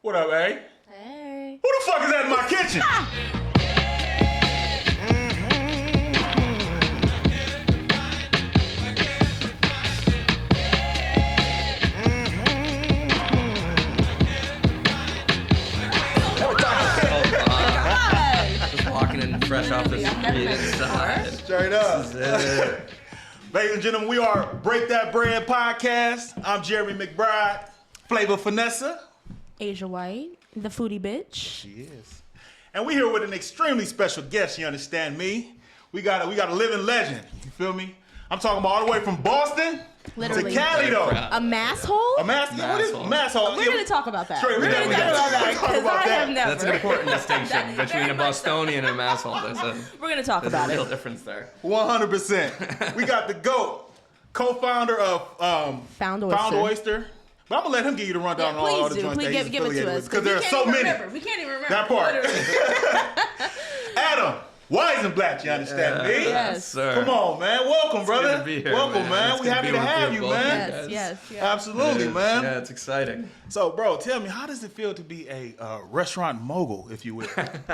What up, A? Hey. Who the fuck is that in my kitchen? Just walking in fresh off the street inside. Straight up. This is it. Ladies and gentlemen, we are Break That Bread podcast. I'm Jeremy McBride, Flavor Vanessa. Asia White, the foodie bitch. She is. And we're here with an extremely special guest, you understand me? We got a living legend, you feel me? I'm talking about all the way from Boston Literally. to Cali, though. A mass hole? A mass hole? Mass hole. We're going to talk about that. Straight, We're going to talk about that because I have never. That's an important distinction between a Bostonian and a masshole. We're going to talk There's about a real it. difference there. 100%. We got the GOAT, co-founder of Found Oyster. But I'm going to let him give you the rundown on all the joints that he's give it to us. Because there are so many. We can't even remember. That part. Adam Weisblatt, you understand me? Yes. Sir. Come on, man. Welcome, brother. Good to be here, Welcome, man. It's We good to happy be to with have you you, both. man. Yes. Absolutely, man. Yeah, it's exciting. So, bro, tell me, how does it feel to be a restaurant mogul, if you will?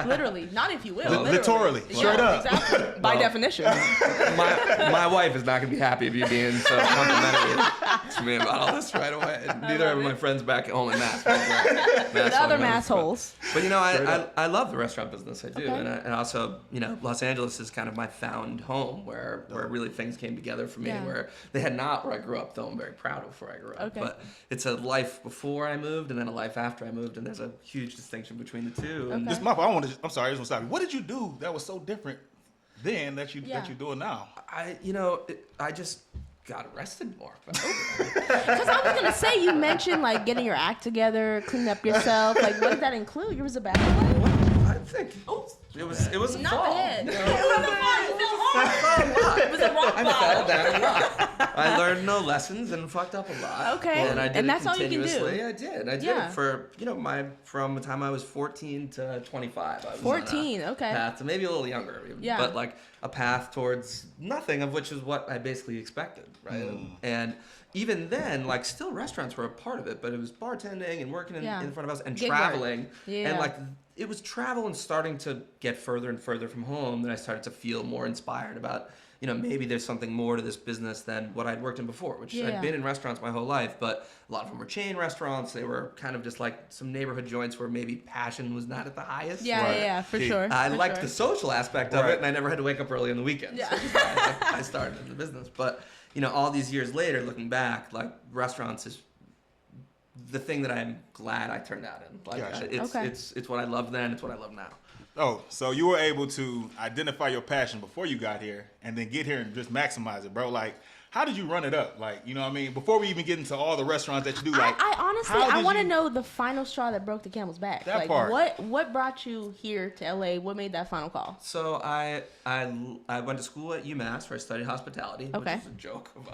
Literally. Not if you will. Literally. Straight up. Exactly. By definition. My wife is not going to be happy of you being so complimentary to me about all this right away. Neither are my friends back at home in Mass. The other mass holes. But you know, I love the restaurant business. I do, Okay. and also, you know, Los Angeles is kind of my found home where really things came together for me. Yeah. Where they had not where I grew up, though I'm very proud of where I grew up. Okay. But it's a life before I moved and then a life after I moved, and there's a huge distinction between the two. And Okay. This is my fault. I'm sorry. I just want to stop you. What did you do that was so different then that you're doing now? I just got arrested more. Because I was going to say, you mentioned like getting your act together, cleaning up yourself. Like, what did that include? Was a bad boy? I think it was a Not fall. the head. You know? It was a fall. You fell hard. It was a rock I fell bottom. down a lot. I learned no lessons and fucked up a lot. Okay. And I did And it that's all you can do. continuously. I did Yeah. it for, from the time I was 14 to 25. I was 14, on a okay. path to maybe a little younger. Yeah. But like a path towards nothing, of which is what I basically expected, right? And even then, like, still restaurants were a part of it, but it was bartending and working in front of us and Gig work. traveling. Yeah. And like, it was travel and starting to get further and further from home that I started to feel more inspired about, maybe there's something more to this business than what I'd worked in before, which I'd been in restaurants my whole life, but a lot of them were chain restaurants. They were kind of just like some neighborhood joints where maybe passion was not at the highest. Yeah, for sure. I for liked sure. the social aspect of Right. it, and I never had to wake up early on the weekends. Yeah. So that's why I started in the business. But, all these years later, looking back, like, restaurants is the thing that I'm glad I turned out in. Like, Gotcha. it's what I loved then, it's what I love now. Oh, so you were able to identify your passion before you got here and then get here and just maximize it, bro. Like, how did you run it up? Like, you know what I mean? Before we even get into all the restaurants that you do, like, I honestly, how I did want to you- know the final straw that broke the camel's back. That like, part. What brought you here to LA? What made that final call? So I went to school at UMass where I studied hospitality, Okay. which is a joke of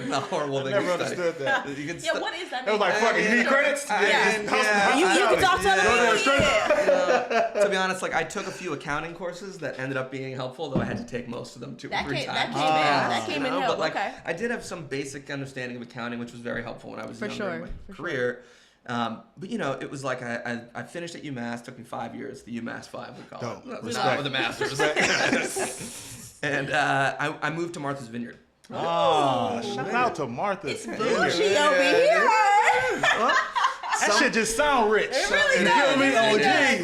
the horrible thing. never to study. understood that. You can Yeah, what is that? It was like, fuck it, you need credits? You can talk to other people. To be honest, like, I took a few accounting courses that ended up being helpful, though I had to take most of them 2 or 3 times. That came in help. But like, Okay. I did have some basic understanding of accounting, which was very helpful when I was younger in my For career. But it was like I finished at UMass. Took me 5 years. The UMass 5, we call Dope. it. Respect. Not with a master's. And I moved to Martha's Vineyard. Oh, shout out to Martha. Bougie over here. That shit just sound rich. It really You does. feel me? It Oh, really does.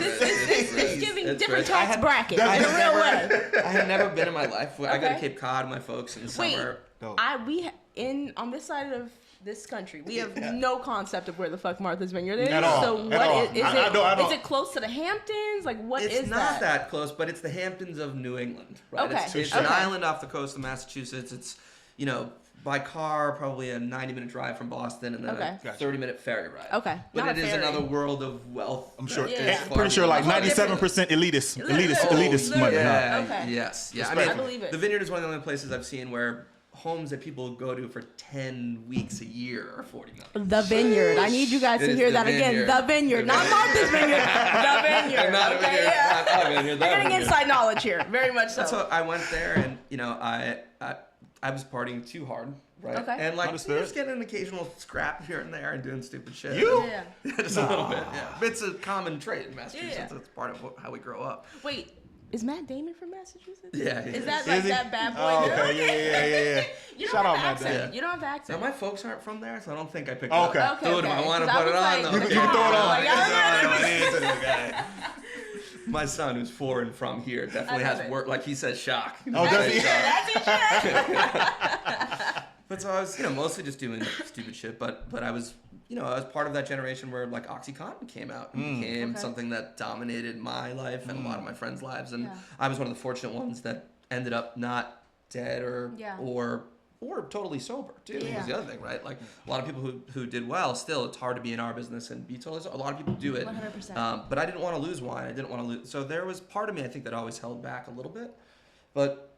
geez. It's giving It's different rich. tax brackets in a That's- real way. I had never been in my life. I go to Okay. Cape Cod with my folks in the Wait, summer. Dope. on this side of this country, we have no concept of where the fuck Martha's Vineyard is. At all. So At what all. is I don't. Is it close to the Hamptons? Like, what is It's not that close, but it's the Hamptons of New England, right? Okay. It's an island off the coast of Massachusetts. It's, by car, probably a 90-minute drive from Boston, and then Okay. a 30-minute ferry ride. Okay. But Not it a is ferry. another world of wealth. I'm sure. Yeah. It's pretty sure like 97% elitist money. Yeah. Huh? Okay. Yes. Yeah. Respect. I believe it. The Vineyard is one of the only places I've seen where homes that people go to for 10 weeks a year are $40,000. The Vineyard. I need you guys It to is hear the that again. Vineyard. The Vineyard. Not Martha's Vineyard. The Vineyard. Not a Okay, vineyard. yeah. Not a vineyard. You're getting inside knowledge here. Very much so. So I went there, and I was partying too hard, right? Okay. And like Understood. just getting an occasional scrap here and there and doing stupid shit. You? Yeah. Just a little bit. Yeah. It's a common trait in Massachusetts. Yeah. It's part of how we grow up. Wait, is Matt Damon from Massachusetts? Yeah. Is that Is like he? that bad boy? Oh, girl? okay, yeah. You don't Shout out, have Matt accent. Damon. You don't have accent. Now my folks aren't from there, so I don't think I picked Oh, it okay. up. Dude, if I want to 'Cause put it was on, like, though. You can throw it on. Like, It's yeah. My son, who's 4 and from here, definitely I love has it. work. Like he says, shock. Oh, does he? That's his shit. But so I was, mostly just doing stupid shit. But I was, I was part of that generation where like OxyContin came out and became Okay. something that dominated my life and a lot of my friends' lives. And Yeah. I was one of the fortunate ones that ended up not dead or totally sober too. Yeah. Was the other thing, right? Like a lot of people who did well. Still, it's hard to be in our business and be totally sober. A lot of people do it. 100%. But I didn't want to lose wine. I didn't want to lose. So there was part of me, I think, that always held back a little bit. But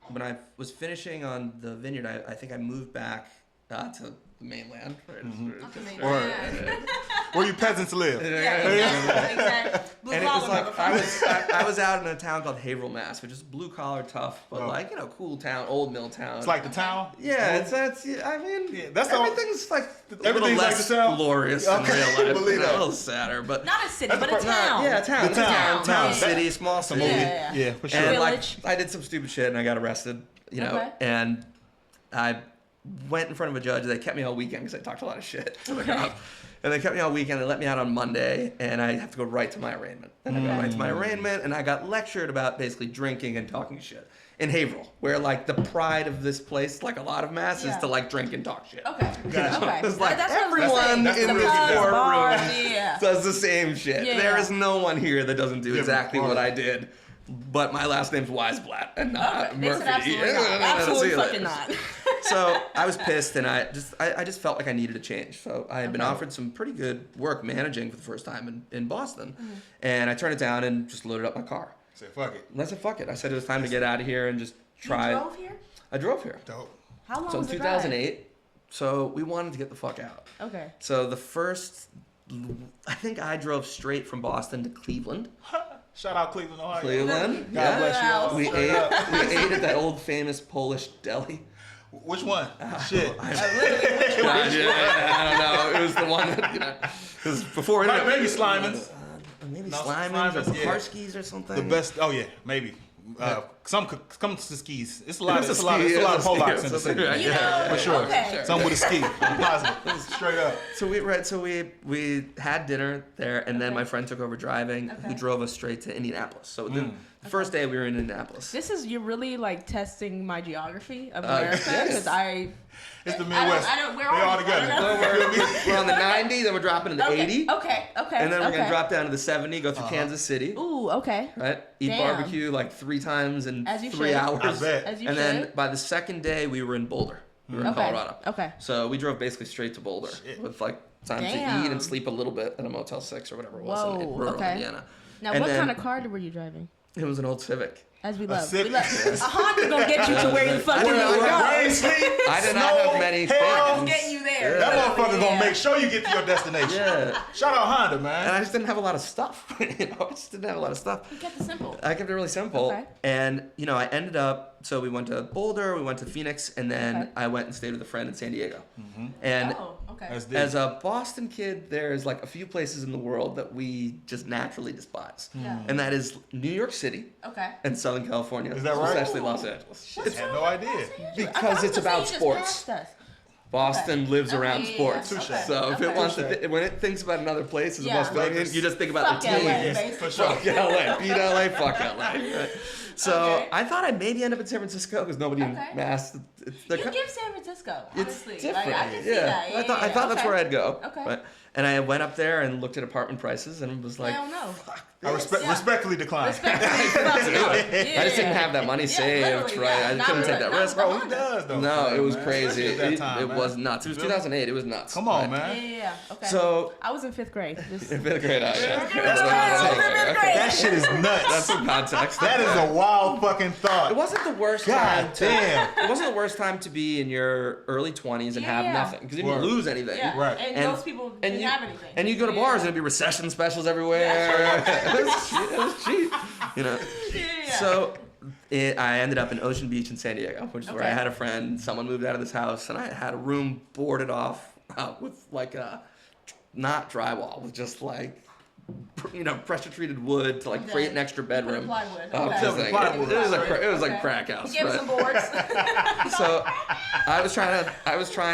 when I was finishing on the Vineyard, I think I moved back to the mainland. Right? Where you peasants live. Exactly. Blue And it was collar, like motherfucker. I was out in a town called Haverhill, Mass, which is blue collar, tough, but Oh. cool town, old mill town. It's like the town. yeah, I mean, Yeah, that's all- everything's like a little Everything's like less the town? glorious Okay, in real life, believe a that. little sadder, but Not a city, That's but the a part- town. yeah, town, The town. Town. city, small city. Yeah. For sure. And like Village. I did some stupid shit and I got arrested, Okay. and I went in front of a judge. They kept me all weekend because I talked a lot of shit to the cop. And they kept me all weekend. They let me out on Monday, and I have to go right to my arraignment. And I got right to my arraignment, and I got lectured about basically drinking and talking shit in Haverhill, where like the pride of this place, like a lot of Mass, is Yeah. to like drink and talk shit. Okay. Gotcha. Okay. It's like That's what I was gonna say. everyone That's in the this pubs, courtroom bars, yeah. does the same shit. Yeah. There is no one here that doesn't do Different exactly what part. I did. But my last name's Weisblatt and not Okay. They Murphy. said absolutely Yeah, not. see Absolutely you fucking later. not. So I was pissed, and I just felt like I needed a change. So I had been Okay. offered some pretty good work managing for the first time in Boston, and I turned it down and just loaded up my car. Say fuck it. And I said, "Fuck it." I said it was time to get out of here and just try. You drove here? I drove here. Dope. How long So in was the drive? 2008. So we wanted to get the fuck out. Okay. So the first, I think I drove straight from Boston to Cleveland. Shout out Cleveland, Ohio. Cleveland. God Yeah. bless you all. We ate at that old famous Polish deli. Which one? Shit. I don't know. It was the one that, it was before Right, internet. maybe Slyman's. Maybe No, Slyman's or Slyman's, yeah. Parsky's or something. The best. Oh yeah, maybe. Some to skis. It's a lot. It's a It's a lot. ski, It's a lot of it's a ski, Polacks in the it's a city. ski, right. You know, Yeah, for sure. Okay. Some with a ski. I'm positive. Straight up. So we had dinner there, and then my friend took over driving, who Okay. drove us straight to Indianapolis. So the first day we were in Indianapolis. You're really like testing my geography of America yes. because It's the Midwest. I don't. Where They are all we? together. I don't know. We're on the 90, then we're dropping to the 80, Okay. and then we're okay. gonna drop down to the 70, go through Kansas City, Ooh, okay. right? Eat Damn. barbecue like 3 times in As you 3 should. hours. I bet. As you And should. then by the second day, we were in Boulder. We were in Okay. Colorado. Okay. So we drove basically straight to Boulder with like time to Damn. eat and sleep a little bit at a Motel 6 or whatever it was in Whoa, rural okay. Indiana. Now, And what then- kind of car were you driving? It was an old Civic. As we love. Civic. A Honda's gonna get you to where you fucking I need don't to know, go. Rain, sleet, I did not snow, have many hail. things. Getting you there. That motherfucker Yeah. gonna make sure you get to your destination. Yeah. Shout out Honda, And man. I just didn't have a lot of stuff. I just didn't have a lot of stuff. You kept it simple. I kept it really simple. Okay. And, I ended up, so we went to Boulder, we went to Phoenix, and then Okay. I went and stayed with a friend in San Diego. And Oh, okay. That's deep. as a Boston kid, there's like a few places in the world that we just naturally despise. Yeah. And that is New York City Okay. and Southern California. Is that right? Especially Los Angeles. I had no idea. Because it's about sports. Boston lives around Okay, sports. yeah, okay. So if it Okay. wants to, when it thinks about another place as Yeah. a Bostonian, you just think about Fuck the LA, team. basically. For sure. Fuck LA, beat LA, fuck LA. Right? So Okay. I thought I'd maybe end up in San Francisco because nobody in Okay. Mass. They're You ki- give San Francisco, it's honestly. different. Like, I can see yeah. that. Yeah, I thought that's okay. where I'd go. Okay. Right? And I went up there and looked at apartment prices and was like, Hell no. I Yeah. respectfully decline. Respectfully, fuck do you. it. I just didn't have that money Yeah, saved, literally, right? yeah. I Not couldn't with take a- that not risk. with a Bro, who Honda. does though? No, it was man? crazy. Especially at that time, It man. was nuts. It was You feel me? 2008. It was nuts. Come on, right? man. Yeah. Okay. So I was in 5th grade. Just, in 5th grade, That's That shit is That's nuts. some context. That is a wild fucking thought. It wasn't the worst God time to. damn. It wasn't the worst time to be in your early 20s and have Yeah. nothing because you didn't Word. lose anything. yeah. Right. And, And- most people didn't have anything. And you go to bars and it'd be recession specials everywhere. It was cheap. Yeah. So I ended up in Ocean Beach in San Diego, which is where I had a friend. Someone moved out of this house, and I had a room boarded off with like not drywall, with just like pressure treated wood to like create an extra bedroom. Plywood. It was like crack house. Give some boards. So I was trying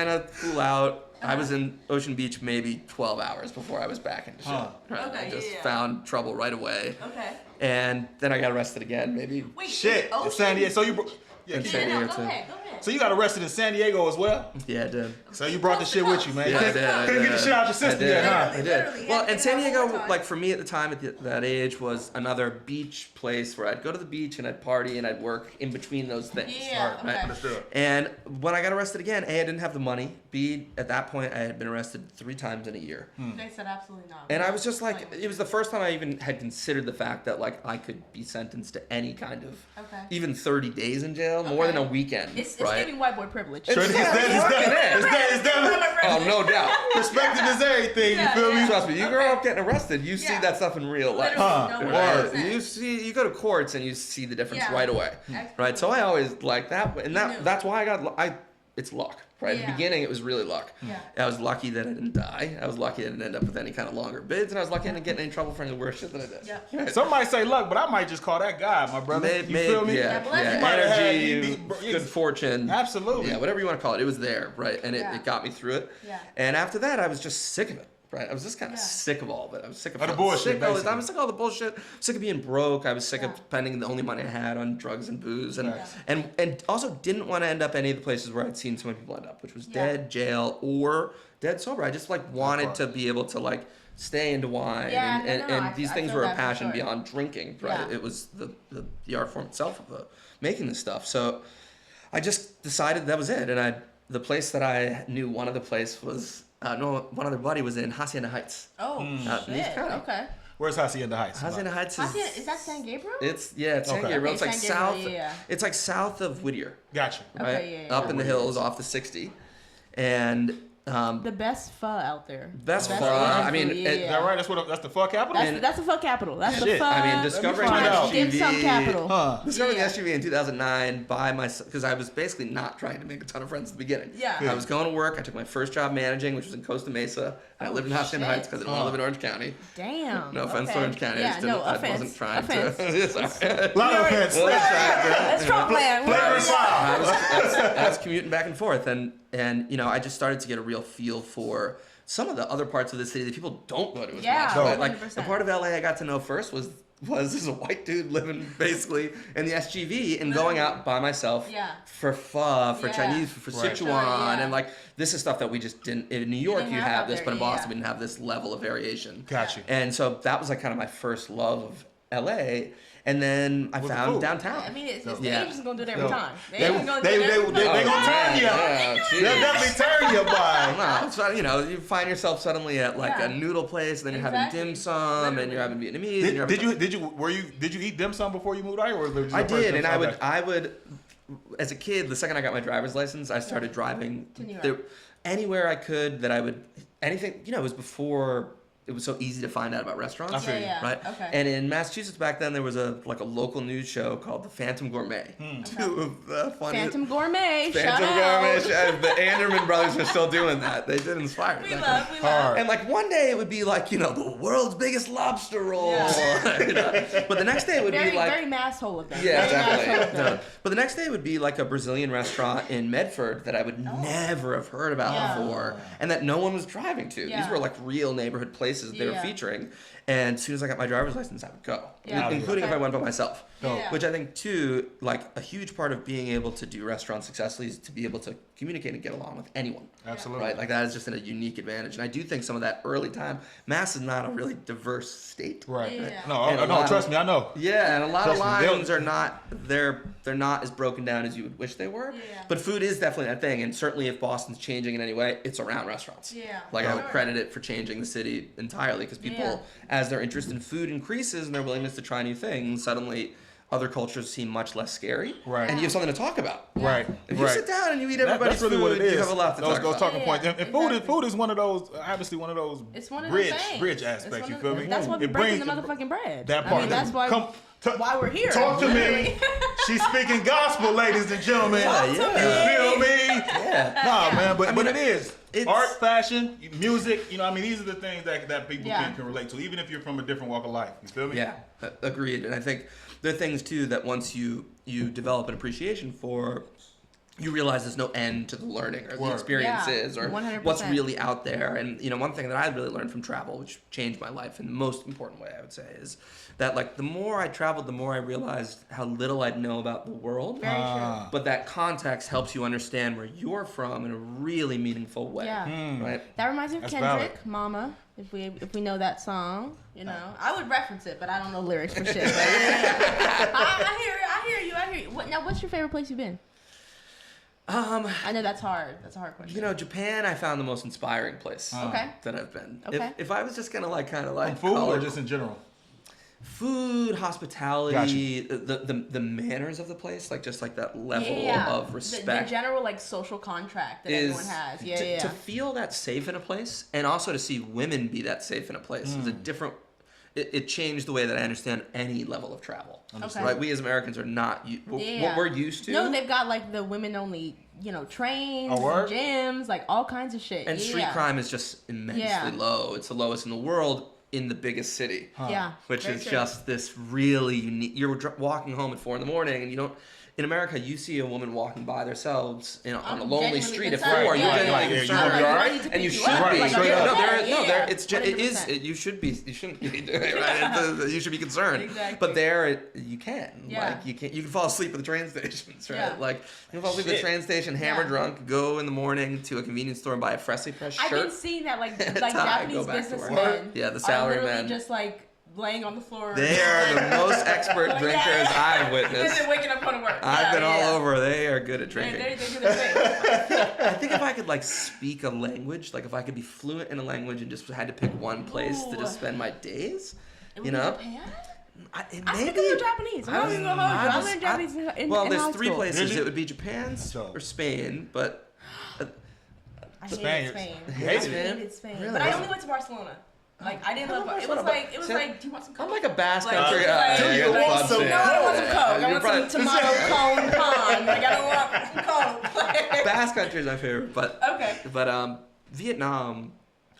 to cool out. I was in Ocean Beach maybe 12 hours before I was back into shit. I just found trouble right away. Okay. And then I got arrested again, maybe. Wait, shit. San Diego. So you. In San Diego too. Go ahead. So you got arrested in San Diego as well? Yeah, I did. So you brought the shit with you, man. Yeah, I did. Couldn't get the shit out your system yet, huh? I did. Well, and San Diego, like for me at the time, at that age, was another beach place where I'd go to the beach and I'd party and I'd work in between those things. Yeah, right? Let's do it. And when I got arrested again, A, I didn't have the money. B, at that point, I had been arrested 3 times in a year. They said absolutely not. And I was just like, it was the first time I even had considered the fact that like I could be sentenced to any kind of, even 30 days in jail, more than a weekend. It's right? giving white boy privilege. It's Oh, no doubt. Perspective is everything. You feel me? Trust me, you grow up getting arrested, you see that stuff in real life. Right. You go to courts and you see the difference right away. Right? So I always like that, and that's why it's luck. Right? At the beginning, it was really luck. Yeah. I was lucky that I didn't die. I was lucky I didn't end up with any kind of longer bids, and I was lucky I didn't get in any trouble for any worse shit than I did. Yeah. Right. Some might say luck, but I might just call that God, my brother. You feel me? Yeah. Energy, good fortune. Absolutely. Yeah, whatever you want to call it. It was there, right? And it got me through it. Yeah. And after that, I was just sick of it. Right, I was just kind of sick of all of it. I was sick of the bullshit. I was sick of all the bullshit. Sick of being broke. I was sick of spending the only money I had on drugs and booze, and also didn't want to end up any of the places where I'd seen so many people end up, which was dead, jail, or dead sober. I just like wanted to be able to like stay into wine, and these things were a passion beyond drinking. Right, it was the art form itself of making this stuff. So I just decided that was it, and the place that I knew one other place was. One other buddy was in Hacienda Heights. Oh, shit. Okay. Where's Hacienda Heights? Hacienda Heights is that San Gabriel? It's San Gabriel. It's like south. It's like south of Whittier. Gotcha. Right? Okay, Up in the hills off the 60, and the best pho out there. Best pho. I mean, is that right? That's the pho capital. That's the pho capital. That's the pho. I mean, discovering the SGV. Capital. Discovering the SGV in 2009 by myself, because I was basically not trying to make a ton of friends at the beginning. Yeah. I was going to work. I took my first job managing, which was in Costa Mesa. I lived in Hacienda Heights because I didn't want to live in Orange County. Damn. No offense to Orange County. Yeah, I wasn't trying to. A lot of offense. It's Trump land. I was commuting back and forth, and I just started to get a real feel for some of the other parts of the city that people don't go to as much. Right? Like the part of LA I got to know first was this a white dude living basically in the SGV and going out by myself for pho, for Chinese, for Sichuan, and like this is stuff that we just didn't. In New York, you have this, but in Boston, we didn't have this level of variation. Gotcha. And so that was like kind of my first love of LA. And then I found downtown. I mean, the Asians gonna do it every time. They gonna turn you. They'll definitely turn you by. No, so, you find yourself suddenly at like a noodle place, and then you're having dim sum, and you're having Vietnamese. Did you eat dim sum before you moved out, or was I did, and I would, as a kid, the second I got my driver's license, I started driving anywhere I could that I would anything. It was before. It was so easy to find out about restaurants, right? Okay. And in Massachusetts back then, there was a local news show called The Phantom Gourmet. Two of the funniest. Phantom Gourmet. Phantom Gourmet. The Anderman brothers are still doing that. They did inspire. We love. And like one day it would be like the world's biggest lobster roll. Yeah. But the next day it would be like very masshole of them. Yeah, definitely. But the next day would be like a Brazilian restaurant in Medford that I would never have heard about before, and that no one was driving to. These were like real neighborhood places they were featuring, and as soon as I got my driver's license I would go, including if I went by myself, which I think too, like a huge part of being able to do restaurants successfully is to be able to communicate and get along with anyone. Absolutely. Right, like that is just a unique advantage, and I do think some of that early time, Mass is not a really diverse state. Right. No, trust me, I know. Yeah, and a lot of lines are not they're not as broken down as you would wish they were. But food is definitely a thing, and certainly if Boston's changing in any way, it's around restaurants. Like I would credit it for changing the city entirely, because people, as their interest in food increases and their willingness to try new things, suddenly other cultures seem much less scary. Right. And you have something to talk about. Right. If you sit down and you eat everybody's that's really food, what it is. you have a lot to talk about. Those talking points. And exactly. food is one of those, obviously one of those It's one of bridge those things. bridge aspects. You feel me? That's why we're It breaking brings the motherfucking bread. that I part. mean, that's why why we're here. Talk to me. literally. She's speaking gospel, ladies and gentlemen. Yeah. You feel me? Yeah. Nah, man, but it is. it's- Art, fashion, music, you know, I mean, these are the things that people Yeah. can relate to, even if you're from a different walk of life. You feel me? Yeah, agreed. And I think there are things too that once you develop an appreciation for, you realize there's no end to the learning or the Word. experiences Yeah, or 100%. what's really out there. And you know, one thing that I really learned from travel, which changed my life in the most important way, I would say, is that like the more I traveled, the more I realized how little I'd know about the world. Very true. But that context helps you understand where you're from in a really meaningful way. Yeah. Right? That reminds me of That's Kendrick, valid. Mama. If we know that song, you know, I would reference it, but I don't know lyrics for shit. But yeah. I hear you. What's your favorite place you've been? I know that's hard. That's a hard question. You know, Japan, I found the most inspiring place Okay. that I've been. Okay. If I was just gonna kind of Food color or just in general? food, hospitality, the manners of the place, just that level of respect. The general social contract that everyone has. Yeah, to feel that safe in a place, and also to see women be that safe in a place is a different. It changed the way that I understand any level of travel. Okay. Right, we as Americans are not what we're used to. No, they've got the women only, trains, gyms, all kinds of shit. And street crime is just immensely low. It's the lowest in the world in the biggest city. Yeah, Which very is true. just this really unique. You're walking home at 4 a.m. and you don't. In America, you see a woman walking by themselves on a lonely street at 4. concerned. You're Yeah, genuinely yeah. concerned. You alright? And you pick should you up. be. Like, No, yeah, it is. 100%. You should be. You shouldn't be doing it. Right? You should be concerned. Exactly. But there, you can. Yeah. You can fall asleep at the train stations, right? Yeah. You can fall asleep at the Shit. train station, hammer Yeah. drunk, go in the morning to a convenience store and buy a freshly pressed shirt. I've been seeing that Tie, Japanese go back to work. businessmen Yeah, the are salary literally men. just laying on the floor. They are the most expert Like, drinkers yeah. I've witnessed. And then waking up going to work. I've been all yeah. over. They are good at They drinking. do the thing. I think if I could speak a language, if I could be fluent in a language and just had to pick one place to just spend my days, It would be Japan? I maybe. speak a little Japanese. I'm not even gonna hold you. I learned Japanese in Well, in there's high 3 school. places. Did you? It would be Japan or Spain, but I hated Spaniards. Spain. You I hated hated Spain. Really? But I only went to Barcelona. I didn't love it. It was like, do you want some Coke? I'm like a Basque Like, country. like, do you Good want fun some shit. No, I don't want some Coke. I You're want probably- some tomato cone pond. I don't want Coke. Basque country is my favorite, but Okay. Vietnam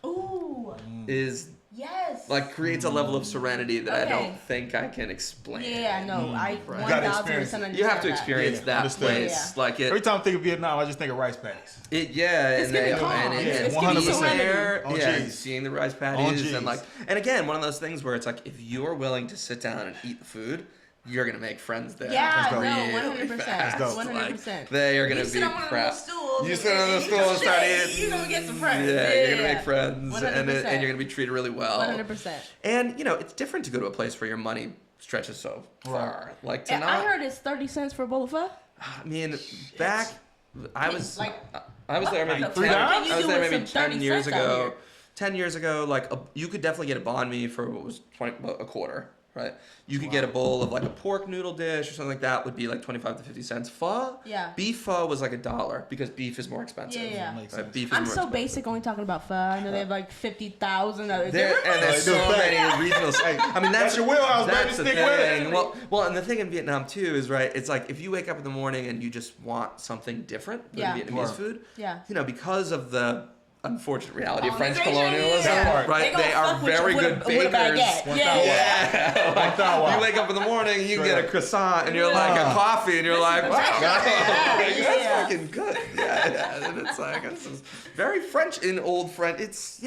Ooh. is Yes. creates a level of serenity that I Okay. don't think I can explain. Yeah, no, I Right. 1000% understand. You have to that. experience Yeah, that understood. place. Yeah. Every time I think of Vietnam, I just think of rice patties. And giving they calm. and It's and giving being 100%. there, Oh, yeah, jeez. seeing the rice Oh, patties jeez. and again, one of those things where it's if you're willing to sit down and eat the food, you're gonna make friends there. Yeah, no, really 100%. fast. dope. 100%. They are gonna You be sit on one of crap. those stools. You sit on the stool and start eating. You're gonna get some friends. Yeah, you're gonna make friends, 100%. and you're gonna be treated really well. 100%. And it's different to go to a place where your money stretches so far. To And not. I heard it's 30 cents for a bowl of pho. I mean, back I was Like, I was there maybe what the 10, fuck can you I was do there with maybe some 10 30 years cents out ago. here? 10 years ago, you could definitely get a banh mi for what was a quarter, right? You could get a bowl of a pork noodle dish or something like that would be 25 to 50 cents. Pho, Yeah. beef pho was $1 because beef is more expensive. Yeah. Makes Right? sense. Beef is I'm more so expensive. bake only talking about pho. I know they have 50,000 others. And there's so many regional. I mean, that's your wheelhouse, baby. That's the Stick with it. thing. Well, and the thing in Vietnam too is it's if you wake up in the morning and you just want something different than Yeah. Vietnamese Right. food. Yeah. because of the unfortunate reality of French Colonization, colonialism, yeah. right? gonna They are fuck with very you good with a bakers. baguette. Yeah. You wake up in the morning, you get a croissant, and you're Yeah. a coffee, and you're like, wow, that's Yeah. fucking good. Yeah. And it's this is very French in old French. It's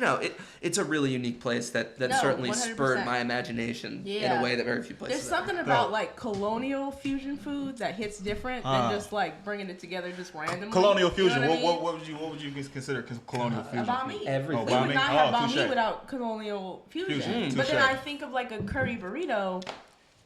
it's a really unique place that No, certainly 100%. spurred my imagination in Yeah. a way that very few places. There's something about colonial fusion food that hits different than just bringing it together just randomly. Colonial You know fusion. what I mean? What would you consider colonial fusion? Banh mi. Everything. We would not have banh mi touche. without colonial fusion. Fusion, But then touche. I think of a curry burrito.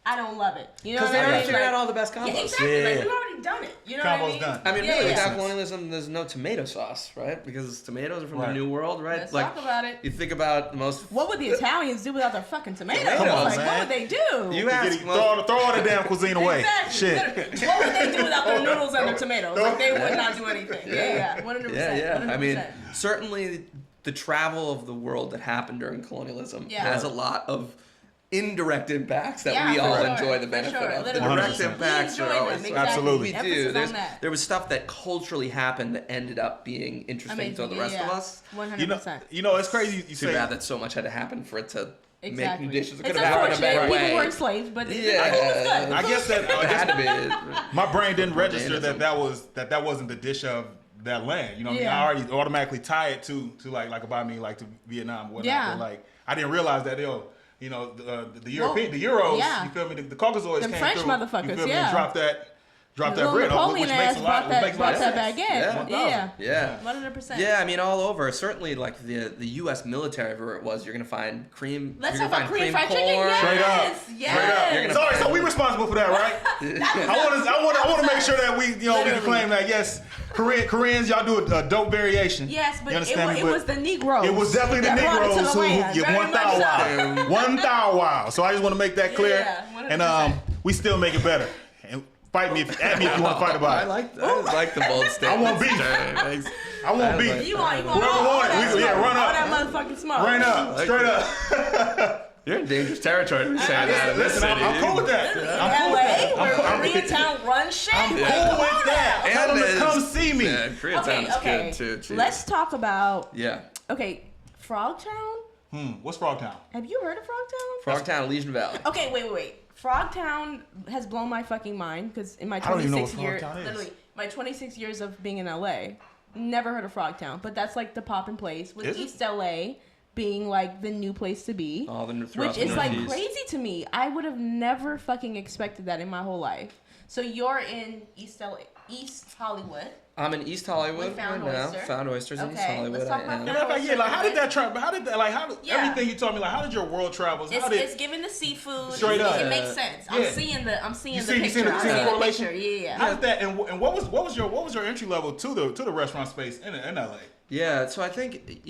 I don't love it. You know Because what they I already mean? figured out all the best combos. Yeah, exactly. Yeah. We already already done it. You know what I Combo's mean? done. I mean, Yeah, really, yeah. without colonialism, there's no tomato sauce, right? Because tomatoes are from the New World, right? Let's talk about it. You think about the most. What would the Italians do without their fucking tomatoes? Come on, Like, man. what would they do? You ask Throw all the damn cuisine away. Exactly. Shit. What would they do without their noodles and their tomatoes? Like, they would not do anything. Yeah, 100%. Yeah. 100%. I mean, certainly the travel of the world that happened during colonialism has a lot of indirect impacts that we for all sure, enjoy the for benefit sure, of. The literally. direct 100%. impacts We are enjoy always them, Absolutely. exactly. we do. Emphasis on that. There was stuff that culturally happened that ended up being interesting to the rest of us. 100%. You know, it's crazy. You Too say bad that so much had to happen for it to Exactly. make new dishes. It could It's have happened a unfortunate. better People way. weren't slaves, but Yeah. it was good. I guess that It had to be. my brain didn't register Organism. that wasn't the dish of that land. You know, what I mean, Yeah. I already automatically tie it to like about me like to Vietnam, or whatnot. Yeah. But like I didn't realize that the European, the Euros, yeah. you feel me? The Caucasoids Them came French through, motherfuckers, you feel me? yeah. And drop that Little bread, Napoleon which makes ass a lot, brought which makes a lot that of sense. baguette. Yeah. Yeah. Yeah. 100%. Yeah, I mean, all over. Certainly, like the U.S. military, everywhere it was, you're gonna find cream. Let's you're talk gonna about find Korean fried chicken. corn. Yes. Straight up. Yes. You're gonna Sorry, find- so we responsible for that, right? I want to make sure that we can claim that yes, Koreans, y'all do a dope variation. Yes, but You understand me? it was the Negroes. It was definitely the that brought it to Negroes the who land. get Very 1 much thou so. wow. 1 thou wow. So I just want to make that clear. Yeah, 100%. And we still make it better. And fight me at me if you want to fight about it. I like the bold statement. want beef. I want beef. You want Whoever all want it, that we- yeah, smoke, run up. all that motherfucking smoke. Right up, straight up. You're in dangerous territory to be saying that. Listen, I'm cool with that. I'm cool with that. LA, where Koreatown runs shit. I'm cool with that. And Tell them to there's- come see me. Yeah, Koreatown is good too. Jeez. Let's talk about. Yeah. Okay, Frogtown. What's Frogtown? Have you heard of Frogtown? Frogtown, Elysian Valley. Okay, wait. Frogtown has blown my fucking mind because in my I don't even know 26 what years, Frogtown is. literally my 26 years of being in LA, never heard of Frogtown. But that's like the poppin' place with Is it? East LA being like the new place to be, All the which is like crazy to me. I would have never fucking expected that in my whole life. So you're in East Hollywood. I'm in East Hollywood We found right now. Oyster. Found oysters in East Okay, Hollywood. let's talk I about am. that. How did that travel? Yeah. Everything you told me, like, how did your world travels? It's giving the seafood. Straight up. It makes sense. Yeah. I'm seeing You the see picture. the I'm seeing the correlation? picture. Yeah. How did that? And what was your entry level to the restaurant space in LA? Yeah, so I think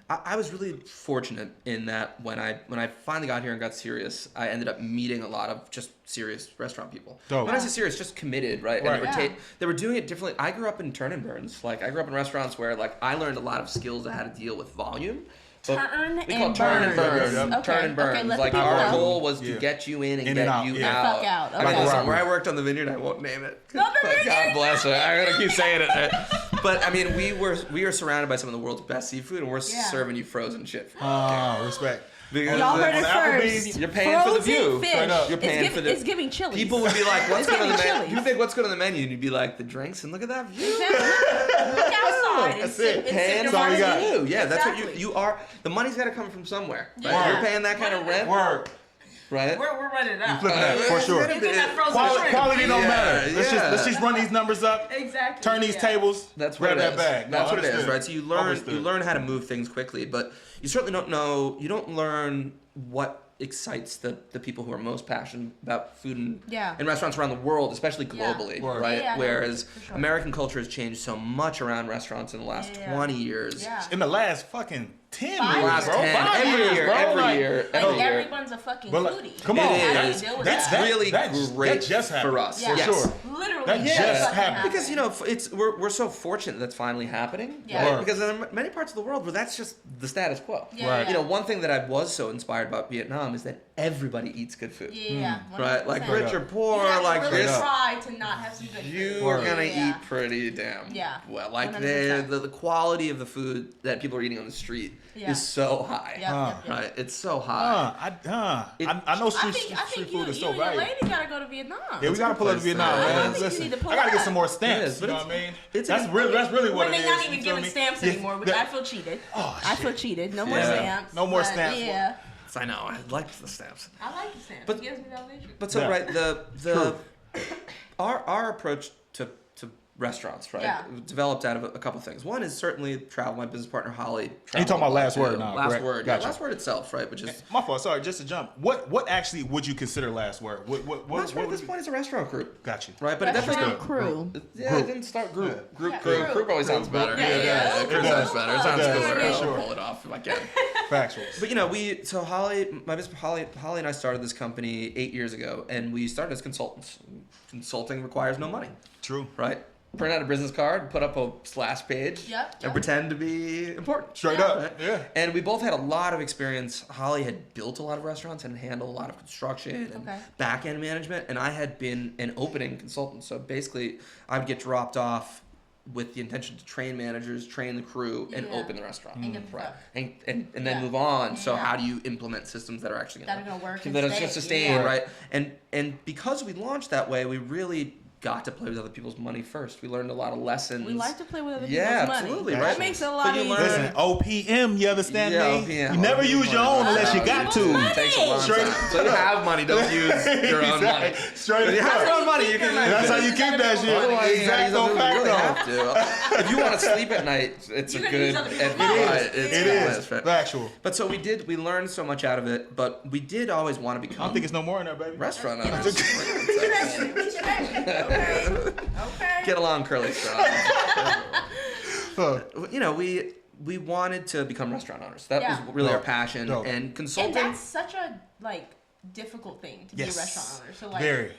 I was really fortunate in that when I finally got here and got serious, I ended up meeting a lot of just serious restaurant people. Dope. When I say serious, just committed, right? Right. And they were doing it differently. I grew up in turn and burns. Like I grew up in restaurants where like I learned a lot of skills on how to deal with volume. Turn We call and it turn and burns. burn. Okay, Turn and burn. okay, let Like the people our know. goal was to Yeah. get you in and In get and out, you yeah. out. Fuck out. I mean, Okay. listen, where I worked on the Vineyard, I won't name it. Not the But God Vineyard. bless her. I'm gonna keep saying it. But I mean, we were surrounded by some of the world's best seafood, and we're serving you frozen shit. Respect. Because Y'all heard on it the first. Applebee's, you're paying for the Frozen view. fish. Straight up. You're paying for the. It's giving chilies. People would be like, "What's It's good on the giving menu?" chilies. You think what's good on the menu, and you'd be like, "The drinks, and look at that view." Look outside. That's it. Paying That's all for you the got. view. Yeah, that's what Exactly. you are. The money's got to come from somewhere. Right? Yeah. You're paying that kind of rent, Word. right? We're running it up. Flipping that for sure. You're getting that frozen shrimp. Quality don't Yeah, matter. Let's yeah. just run these numbers up. Exactly. Turn these yeah. tables. That's what grab it that is. bag. That's No, what it is, understood. right? So you Understood. learn how to move things quickly, but you certainly don't know. You don't learn what excites the people who are most passionate about food and Yeah. in restaurants around the world, especially Yeah. globally, Word. right? Yeah, no, Whereas for sure. American culture has changed so much around restaurants in the last Yeah. 20 years. Yeah. In the last fucking 10 5 years, years. bro. 10, 5 every years, year, bro. every Like, year, Like every year. everyone's a fucking But like, foodie. come It on, is. How do you deal with It's that? really That great just happened. for us. Yeah. Yes. sure. Literally. That just just fucking happened. Because we're so fortunate that's finally happening, Yeah. right? Word. Because in many parts of the world where that's just the status quo. Yeah, Right. You know, one thing that I was so inspired about Vietnam is that everybody eats good food. Yeah. Right? Like 100%. rich or poor, You have to like really this. try to not have some good You food. are gonna Yeah. eat pretty damn well. Like 100%. the quality of the food that people are eating on the street Yeah. is so high. Yep. Right? It's so high. I know I street think food you is so and your valuable. lady gotta go to Vietnam. Yeah, we gotta pull up to place to Vietnam, go. man. I think you Listen, need to pull I gotta get up. some more It stamps. is, You but know it's- what I mean? it's That's a- really what When it they're is. not you even feel giving me? stamps Yeah, anymore, which that- I feel cheated. Oh, I shit. feel cheated. No more Yeah. stamps. No more but stamps. Yeah. I know. I liked the stamps. I like the stamps. But- It gives me validation. But so Yeah. right, the our approach to restaurants, right? Yeah. Developed out of a couple things. One is certainly travel. My business partner Holly. You talking about Last Word now? Last correct? Word. Gotcha. Yeah, Last Word itself, right? Which is My fault. Sorry, just to jump. What actually would you consider Last Word? What Last Word at this point is a restaurant group. Got you. Right, but it definitely Restaurant crew. Yeah, it didn't start group. Group Yeah, crew. crew. Group always sounds better. Yeah. Crew It sounds does. better. It It sounds does, cooler. for I'll sure. pull it off if I can. Factual. But my business Holly and I started this company 8 years ago, and we started as consultants. Consulting requires no money, True. right? Print out a business card, put up a slash page, Yep. and pretend to be important. Straight Yeah. up. Yeah. And we both had a lot of experience. Holly had built a lot of restaurants and handled a lot of construction and Okay. back end management, and I had been an opening consultant. So basically, I would get dropped off with the intention to train managers, train the crew, and Yeah. open the restaurant. And get the Right. fuck. And then Yeah. move on. So Yeah. how do you implement systems that are actually That are gonna work and that are stay. just sustain, Yeah. right? And because we launched that way, we really got to play with other people's money first. We learned a lot of lessons. We like to play with other Yeah, people's money. absolutely, That right? makes it a But lot you easier. learn- Listen, OPM, you understand Yeah, me? OPM. You never use your own unless you Other got people's to. money. It takes a long Straight time. So you have money, don't use your own money. Straight If you have your up. own money, you can use That's it. how you keep that shit. Otherwise, Exacto You really have facto. to. If you want to sleep at night, it's You a can good. use other people's It money. is. It is. Factual. But so we learned so much out of it, but we did always want to I become don't think it's no more in there, baby. restaurant You know, owners. Okay. Get along, Curly Straw. Huh. We wanted to become restaurant owners. That Yeah. was really our Dope. passion. Dope. And And consulting. that's such a difficult thing to Yes. be a restaurant owner. So Very.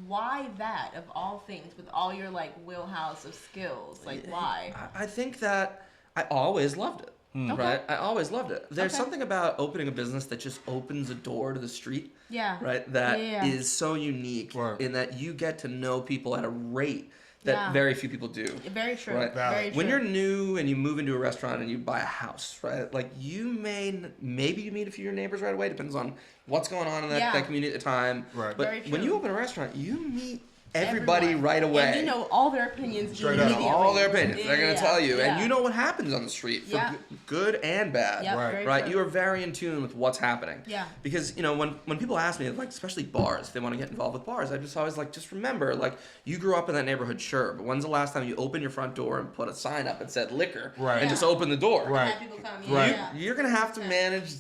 why that of all things with all your wheelhouse of skills? Why? I think that I always loved it. Okay. Right? I always loved it. There's Okay. something about opening a business that just opens a door to the street. Yeah. Right? That Yeah. is so unique Word. in that you get to know people at a rate that Yeah. very few people do. Very true. Right. Very true. When you're new and you move into a restaurant and you buy a house, right? Like you maybe you meet a few of your neighbors right away. Depends on what's going on in that, Yeah. that community at the time. Right. But Very when true. you open a restaurant, you meet everybody Everyone. right away. And you know all their opinions Straight up. immediately. all their opinions. Yeah, They're gonna yeah, tell you, yeah. and you know what happens on the street for Yeah. good and bad. Yep, Right. very Right, true. you are very in tune with what's happening. Yeah. Because when people ask me, especially bars, if they want to get involved with bars, I just always just remember, you grew up in that neighborhood, sure, but when's the last time you opened your front door and put a sign up that said liquor, Right. and Yeah. just open the door? Right. Have people come, Right. yeah. You're gonna have to Yeah. manage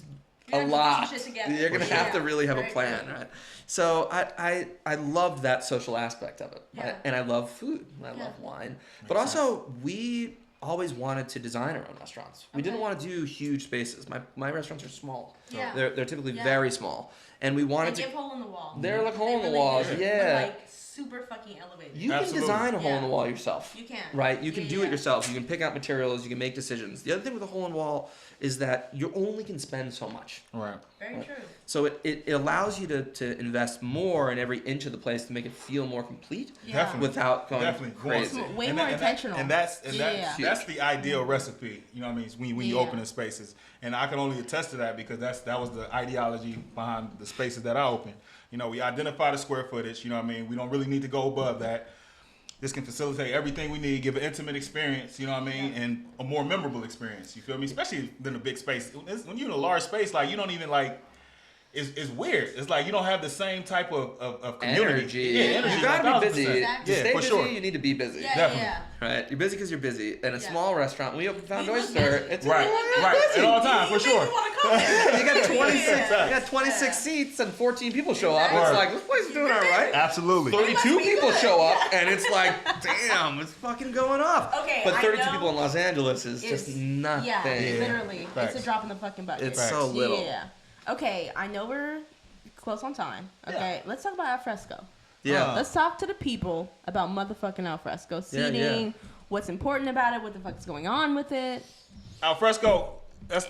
You're a gonna lot. put some shit together. You're gonna For have to sure. really have a Very plan, true. right? So I loved that social aspect of it, right? Yeah. And I love food, and I Yeah. love wine, but also we always wanted to design our own restaurants. We didn't Okay. want to do huge spaces. My restaurants are small. Yeah. They're typically Yeah. very small, and we wanted They to. give hole in the wall. They're like hole in the really walls, do. yeah. But, super fucking elevated. You Absolutely. can design a hole in Yeah. the wall yourself. You can. Right? You can Yeah, do it yeah. yourself. You can pick out materials. You can make decisions. The other thing with a hole in the wall is that you only can spend so much. Right. Very true. So it allows you to invest more in every inch of the place to make it feel more complete Yeah. Definitely. without going Definitely. crazy. Way And more that- intentional. And that's Yeah. that's the ideal recipe. You know what I mean? When you Yeah. open in spaces, and I can only attest to that because that was the ideology behind the spaces that I open. You know, we identify the square footage. You know what I mean? We don't really need to go above that. This can facilitate everything we need, give an intimate experience, you know what I mean, and a more memorable experience. You feel me? Especially in a big space. When you're in a large space, you don't even it's weird. It's like you don't have the same type of community. Energy. Yeah, energy. You gotta be 1000%. busy. Exactly. To stay Yeah, for busy, sure. you need to be busy. Yeah, Definitely. yeah. Right? You're busy because you're busy. In a Yeah. small restaurant, we found We look Oyster. busy. It's Right, you're right. busy. At all times, for You sure. make me wanna come there. You got 26. Yeah. You got 26 seats and 14 people show up. Exactly. It's like this place is doing all right. Absolutely. 32 be people good. show up, and it's like, damn, it's fucking going off. Okay, But I 32 know people in Los Angeles is It's- just nothing. Yeah, Yeah. literally. Facts. It's a drop in the fucking bucket. It's so little. Yeah. Okay, I know we're close on time. Okay, let's talk about Alfresco. Yeah. Let's talk to the people about motherfucking Alfresco. Yeah, Seating, yeah. what's important about it, what the fuck is going on with it. Alfresco. That's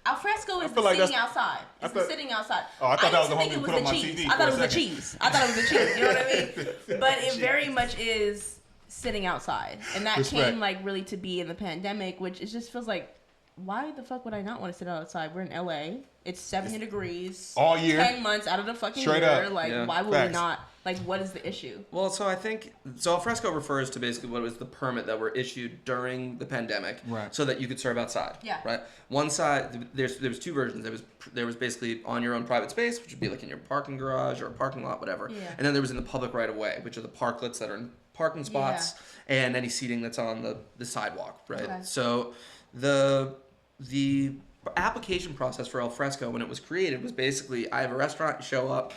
Alfresco is feel the like sitting that's- outside. I It's the thought- sitting outside. Oh, I thought that was used the to think homie it who was put up the my cheese. TV I thought for it a was the second. cheese. I thought it was the cheese. You know what I mean? But it very much is sitting outside, and that Respect. came really to be in the pandemic, which it just feels like, why the fuck would I not want to sit outside? We're in LA. It's 70 degrees all year. 10 months out of the fucking Straight year. up. Like, Yeah. why would Facts. we not? Like, what is the issue? Well, so I think Alfresco refers to basically what was the permit that were issued during the pandemic, Right. so that you could serve outside. Yeah. Right. One side, there was two versions. There was basically on your own private space, which would be like in your parking garage or a parking lot, whatever. Yeah. And then there was in the public right of way, which are the parklets that are in parking spots and any seating that's on the sidewalk, right? Okay. So the application process for El Fresco when it was created was basically, I have a restaurant, you show up,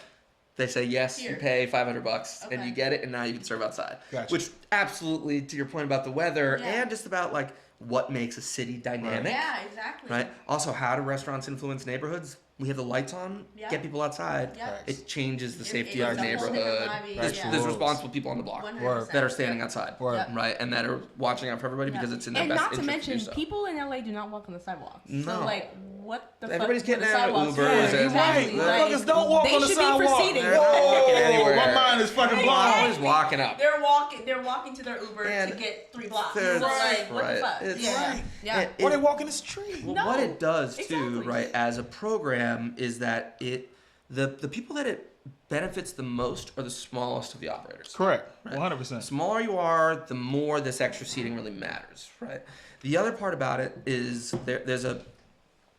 they say yes, Here. you pay $500 and Okay. you get it, and now you can serve outside. Gotcha. Which absolutely, to your point about the weather Yeah. and just about like what makes a city dynamic, Yeah, exactly. right? Also, how do restaurants influence neighborhoods? We have the lights on, Yeah. get people outside. Yeah. It changes the safety It's of the a whole different neighborhood. vibe, There's, yeah. there's responsible people on the block 100%. that are standing outside, Word. Yep. right? And that are watching out for everybody because it's in their And best not to interest mention, to do so. people in LA do not walk on the sidewalks. No. So like, what the Everybody's fuck? getting were the out of sidewalks Ubers for? and- Exactly. Right. Like, Motherfuckers don't walk they on the should sidewalk. be proceeding. They're not walking Whoa, anywhere. my mind is fucking They're blown. always walking up. They're walking to their Uber And to get 3 blocks. there's- So like, what right. the fuck? It's- Yeah. Right. Yeah. And Or they it- walk in the street. Well, No, what it does too, exactly. right, as a program is that the people that it benefits the most are the smallest of the operators. Correct. Right. 100%. The smaller you are, the more this extra seating really matters, right? The other part about it is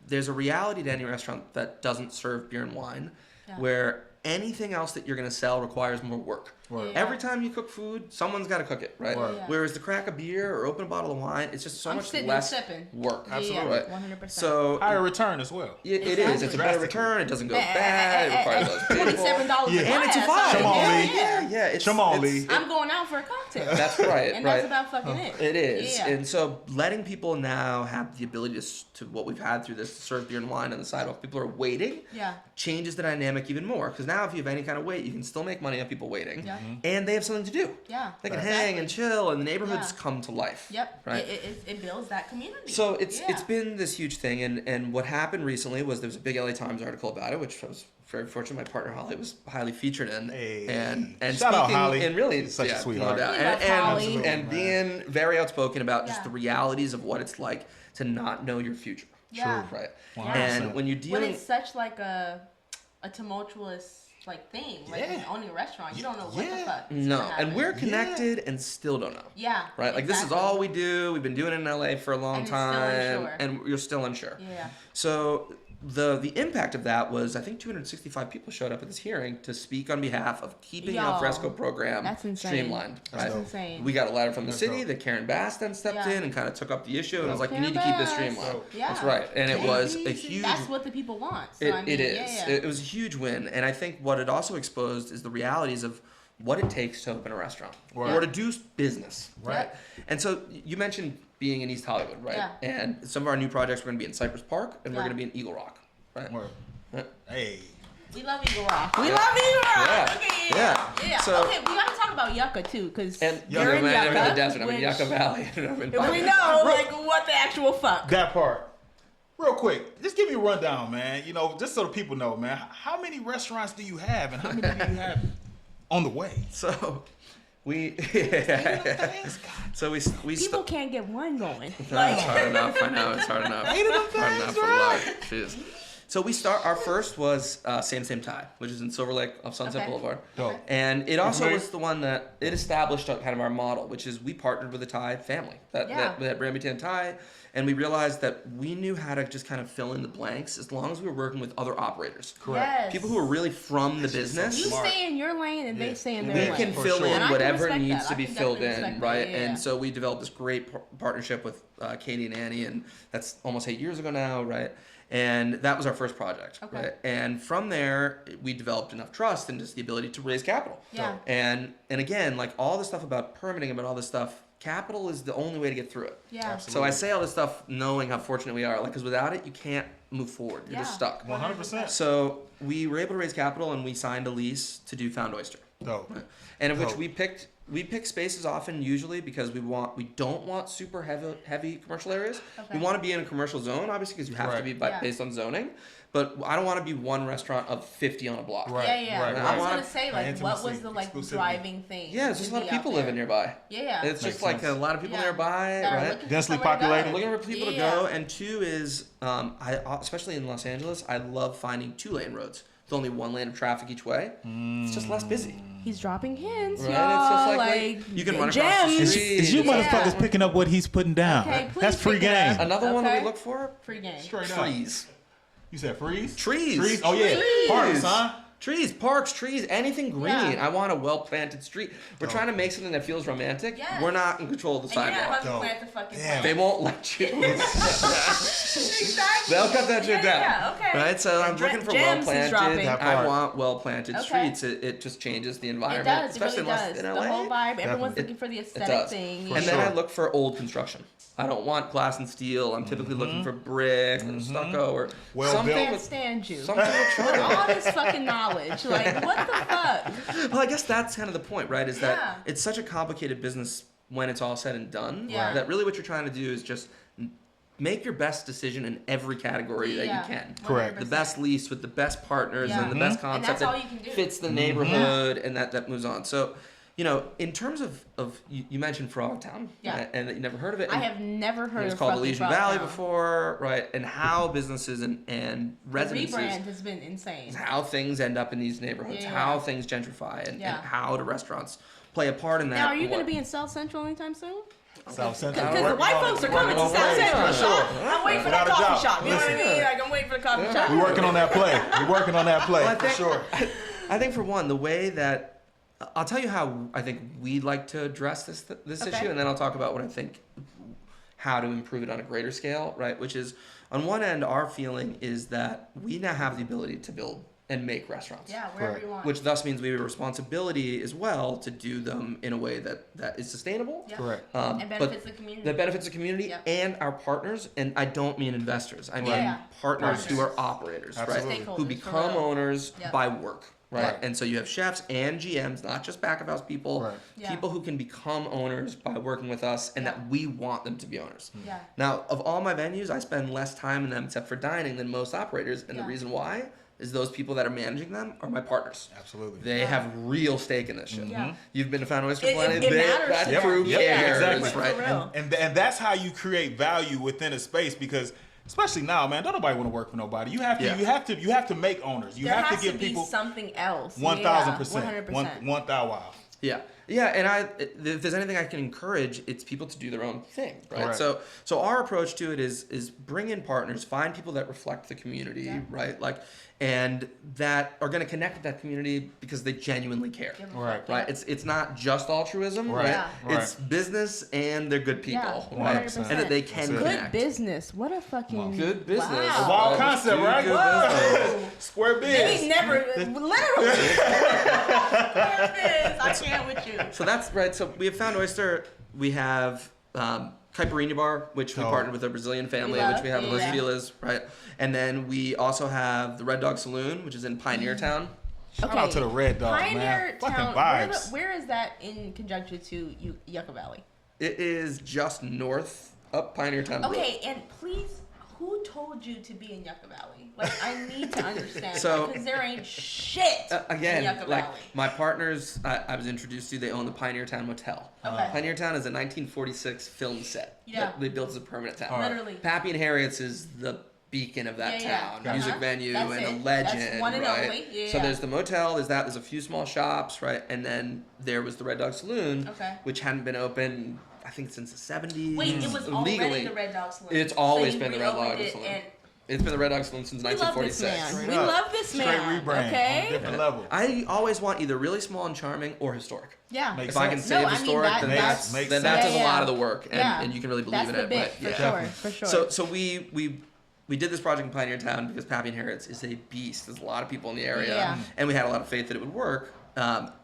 there's a reality to any restaurant that doesn't serve beer and wine, Yeah. where anything else that you're going to sell requires more work. Word. Yeah. Every time you cook food, someone's got to cook it, right? Word. Yeah. Whereas to crack a beer or open a bottle of wine, it's just so I'm much sitting less and sipping. work. Absolutely. Right? 100%. So Higher return as well. it is. Exactly. It's a better return. It doesn't go bad. It requires less people. $27 Yeah. a And it's a glass. vibe. Come on, yeah, Lee. yeah. Yeah. It's, Come on, it's- Lee. I'm going out for a cocktail. That's right. And right. that's about fucking it. It is. Yeah. And so letting people now have the ability to what we've had through this, to serve beer and wine on the sidewalk, people are waiting, Yeah. changes the dynamic even more. Because now if you have any kind of wait, you can still make money on people waiting. Yeah. And they have something to do. Yeah. They can Exactly. hang and chill, and the neighborhoods Yeah. come to life. Yep. Right. It builds that community. So it's Yeah. been this huge thing, and what happened recently was there was a big LA Times article about it, which I was very fortunate. My partner Holly was highly featured in, Hey. and Shout out, speaking Holly. and really She's such a sweetheart. no doubt. We love Holly. And being very outspoken about just Yeah. the realities of what it's like to not know your future. Yeah. Right. 100%. And when you're when dealing, it's such like a tumultuous like thing, like Yeah. owning a restaurant, you don't know what the Yeah. fuck. is no, gonna happen. and we're connected and still don't know. Yeah. Right, like this is exactly. all we do. We've been doing it in LA for a long And it's still time, unsure. and you're still unsure. Yeah. So the impact of that was I think 265 people showed up at this hearing to speak on behalf of keeping the Yo, Al Fresco program that's insane. streamlined. That's Right? dope. Insane. We got a letter from the That's city dope. that Karen Bass then stepped Yeah. in and kind of took up the issue and was like, you Karen need to keep this Bass. streamlined. Yeah. That's right, and it was a That's huge. what the people want. So It, I mean, it is. Yeah. It was a huge win, and I think what it also exposed is the realities of what it takes to open a restaurant Right. or to do business. Right. And so you mentioned being in East Hollywood, right? Yeah. And some of our new projects we're going to be in Cypress Park, and we're Yeah. going to be in Eagle Rock, right? Word. Yeah. Hey. We love Eagle Rock. We Yeah. love Eagle Rock. Yeah. Okay. Yeah. Yeah. So- okay, we gotta talk about Yucca too, because And you're in I never in the Yucca. desert. I'm in which- Yucca Valley. I'm in We know, like, what the actual fuck. That part. Real quick, just give me a rundown, man. You know, just so the people know, man. How many restaurants do you have, and how many do you have on the way? So we. Thanks, God. So we People can't get one going. It's Like, hard enough. I know it's hard enough. Eight of them Hard things, enough for right? luck. Jeez. So we start. Our first was Same Thai, which is in Silver Lake off Sunset Okay. Boulevard. Dope. And it also familiar? was the one that it established kind of our model, which is we partnered with a Thai family that Rambutan Thai, and we realized that we knew how to just kind of fill in the blanks as long as we were working with other operators. yes. People who are really from the business. You Smart. stay in your lane and Yeah. they stay in We their lane. can For fill sure. in And I can whatever respect needs that. to I be can filled definitely in, respect that. right? Yeah, And yeah. so we developed this great partnership with Katie and Annie, and that's almost 8 years ago now, right? And that was our first project, Okay. right? And from there, we developed enough trust and just the ability to raise capital. Yeah. And again, like all the stuff about permitting, about all this stuff, capital is the only way to get through it. Yeah. Absolutely. So I say all this stuff knowing how fortunate we are, like, because without it, you can't move forward. You're just Yeah. stuck. 100%. So we were able to raise capital, and we signed a lease to do Found Oyster. Dope. And in which Dope. we pick spaces often usually because we don't want super heavy commercial areas. Okay. We want to be in a commercial zone obviously because you have to Right. be Yeah. based on zoning, but I don't want to be one restaurant of 50 on a block. Right. Yeah, yeah. Right, I right. was I gonna want say, like, what was intimacy, the like exclusivity. driving thing? Yeah, it's to just a lot be of out people there? living nearby. Yeah. It's Makes just like sense. a lot of people Yeah. nearby, That are right? looking for Densely somewhere to go. populated. Looking for people to Yeah. go, and two is especially in Los Angeles, I love finding 2-lane roads. With only one lane of traffic each way. It's just less busy. He's dropping hints, Right? y'all. It's just like you can run across gems. the It's, street. it's you Yeah. motherfuckers picking up what he's putting down. Okay, please That's free pick it up. game. Another one that Okay. we look for: Free game. Straight up. trees. You said freeze? Trees. Trees? Oh, yeah. Trees. Parks, huh? Trees, parks, trees, anything green. Yeah. I want a well-planted street. We're trying to make something that feels romantic. Yes. We're not in control of the And you're sidewalk. not about to plant the fucking Damn. plant. They won't let you. Exactly. They'll cut that shit down. Yeah, okay. Right? So I'm And looking for gems is well-planted. dropping. That I part. want well-planted Okay. streets. It just changes the It environment. does. It Especially really does. in The LA. whole vibe. Everyone's Definitely. looking for the It aesthetic does. thing. For And sure. then I look for old construction. I don't want glass and steel. I'm typically looking for brick or stucco or Well something built. Can't with stand you. something with With charm. all this fucking knowledge, like what the fuck? Well, I guess that's kind of the point, right? Is that Yeah. it's such a complicated business when it's all said and done. Yeah. That really what you're trying to do is just make your best decision in every category that Yeah. you can. Correct. The best lease with the best partners Yeah. and the best And concept that's all that you can do. fits the neighborhood and that moves on. So, in terms of you mentioned Frogtown, Yeah. right? And that you never heard of it. I and have never heard It's of called fucking Elysian Valley Frogtown. before, right? And how businesses and The residences, rebrand has been insane. how things end up in these neighborhoods, Yeah. how things gentrify, and Yeah. how do restaurants play a part in that. Now, are you and going to what- be in South Central anytime soon? South Central. Because the white folks are coming to Working South on it. Central. For sure. I'm waiting for Without that a coffee doubt. shop. You know what I Listen. mean? Like, I'm waiting for the coffee shop. We're working on that play. We're working on that play Well, I for think- sure. I think for one, the way that I'll tell you how I think we'd like to address this Okay. issue, and then I'll talk about what I think how to improve it on a greater scale, right? Which is, on one end, our feeling is that we now have the ability to build and make restaurants. Yeah, wherever Correct. you want. Which thus means we have a responsibility as well to do them in a way that is sustainable. Yeah. Correct. And but benefits the community. that benefits the community Yep. and our partners, and I don't mean investors. I mean Yeah. partners who are Partners. operators, Absolutely. right? Stakeholders, Who for become real. owners Yep. by work, right? Right. And so you have chefs and GMs, not just back of house people, Right. Yeah. people who can become owners by working with us, and Yeah. that we want them to be owners. Yeah. Now, of all my venues, I spend less time in them except for dining than most operators, and Yeah. the reason why is those people that are managing them are my partners. Absolutely. They Yeah. have real stake in this shit. Yeah. You've been to Found Oyster It plenty. matters That to them. crew Yep. cares, Exactly. right? For real. And that's how you create value within a space, because especially now, man, don't nobody want to work for nobody. You have to Yeah. you have to make owners. You There have has to give be people something else. 1,000%. 100%. 1,000. Wow. Yeah, and if there's anything I can encourage, it's people to do their own thing, right? Correct. So our approach to it is bring in partners, find people that reflect the community, Yeah. right? And that are going to connect with that community because they genuinely care. Give a Right. fuck. Right, it's not just altruism, Right. right? Yeah. Right. It's business and they're good people, Yeah, right? 100%. And that they can That's it. Good connect. business. What a fucking Good business. Wow. Wild Right. concept, Do right? good Whoa. business. Square They biz. never, literally. I can't with you. So that's right. So we have Found Oyster. We have Caipirinha Bar, which we Oh. partnered with a Brazilian family, love, which we have in Los yeah. Feliz, right? And then we also have the Red Dog Saloon, which is in Pioneer Town. Shout out to the Red Dog, Pioneer man. Fucking Town. vibes. Where is that in conjunction to Yucca Valley? It is just north up Pioneer Town. Road. Okay, and please, who told you to be in Yucca Valley? Like, I need to understand So- because there ain't shit in Again, Yucca like Valley. my partners, I was introduced to. They own the Pioneer Town Motel. Okay. Pioneer Town is a 1946 film set Yeah. that they built as a permanent town. Alright. Literally. Pappy and Harriet's is the beacon of that Yeah, yeah. town, Gotcha. music venue That's and it. a legend, That's one and right? only. Yeah, So yeah. there's the motel, there's a few small shops, right? And then there was the Red Dog Saloon, Okay. which hadn't been open, I think, since the 70s. Wait, it was already legally. the Red Dog Saloon. It's always So you been the Red reopened Dog it Saloon. and It's been the Red Dog Saloon since we love this 1946. man. Straight We up. love this Straight man. rebrand. Okay. Different level. I always want either really small and charming or historic. Yeah. Makes If I can sense. say No, I mean, historic, that- then that's- that makes then sense. that does Yeah, a lot yeah. of the work, and, Yeah. and you can really believe That's in the it. bit, right? for Yeah. sure, Definitely. for sure. So we did this project in Pioneer Town because Pappy and Harriet's is a beast. There's a lot of people in the area, Yeah. and we had a lot of faith that it would work.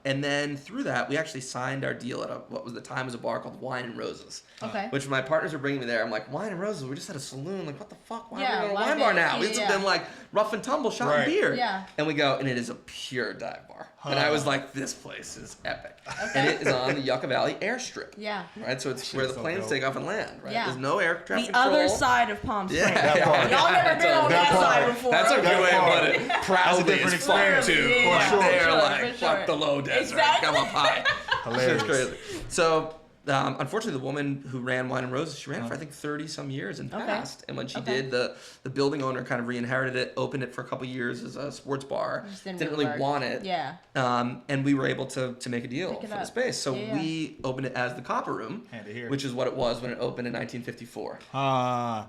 And then through that, we actually signed our deal at what was the time was a bar called Wine and Roses. Okay. Which my partners were bringing me there. I'm like, Wine and Roses? We just had a saloon. Like, what the fuck? Why Yeah, are we why at a wine bar not? now? Yeah, It's yeah. been like rough and tumble, shot Right. and beer. Yeah. And we go, and it is a pure dive bar. And I was like, this place is epic. And it is on the Yucca Valley airstrip. Yeah. Right? So it's Shit's where the so planes dope. take off and land, right? Yeah. There's no air traffic The control. other side of Palm Springs. Yeah. That part. Y'all never been on that part. side before. That's a okay? good way to part. put it. Proudly different as fuck experience. too. Yeah, For sure. They're for like, sure. fuck the low desert. Exactly. Come up high. Hilarious. It's crazy. So Unfortunately, the woman who ran Wine and Roses, she ran it for I think 30 some years and passed. And when she did, the building owner kind of re-inherited it, opened it for a couple years as a sports bar. Didn't really want it. Yeah. And we were able to make a deal for the space. So we opened it as the Copper Room, which is what it was when it opened in 1954.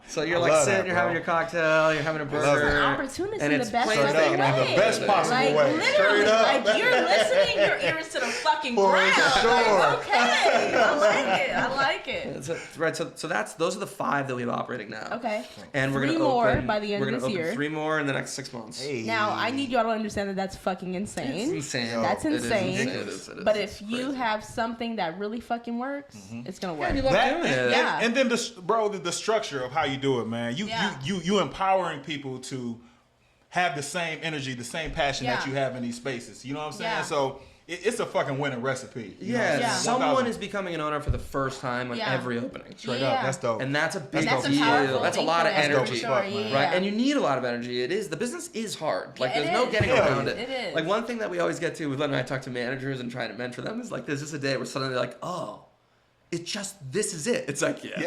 So you're like sitting, you're having your cocktail, you're having a burger. It's an opportunity and in it's the best plain possible thing. way. The best possible like, way. Literally, like you're listening your ears to the fucking ground. Sure. Like, okay, I like it. Right, so those are the 5 that we have operating now. Okay. And we're 3 gonna more open, by the end we're of gonna this open year. 3 more in the next 6 months. Hey. Now, I need y'all to understand that that's fucking insane. It's insane. That's It is insane. It is. But if you have something that really fucking works, it's gonna work. you love doing it. Yeah. And then the structure of how you do it, man. You empowering people to have the same energy, the same passion that you have in these spaces. You know what I'm saying? Yeah. So it's a fucking winning recipe. You know what I'm saying? Someone is becoming an owner for the first time on every opening. Straight up, that's dope. And that's a big That's a deal. powerful That's a thing lot for of them, energy, for sure, right? And you need a lot of energy. The business is hard. Like Yeah, there's it no is. getting Yeah, around it. it is. Like one thing that we always get to, Len and I talk to managers and trying to mentor them is like there's just a day where suddenly they're like, oh, it's just this is it. It's like Yeah,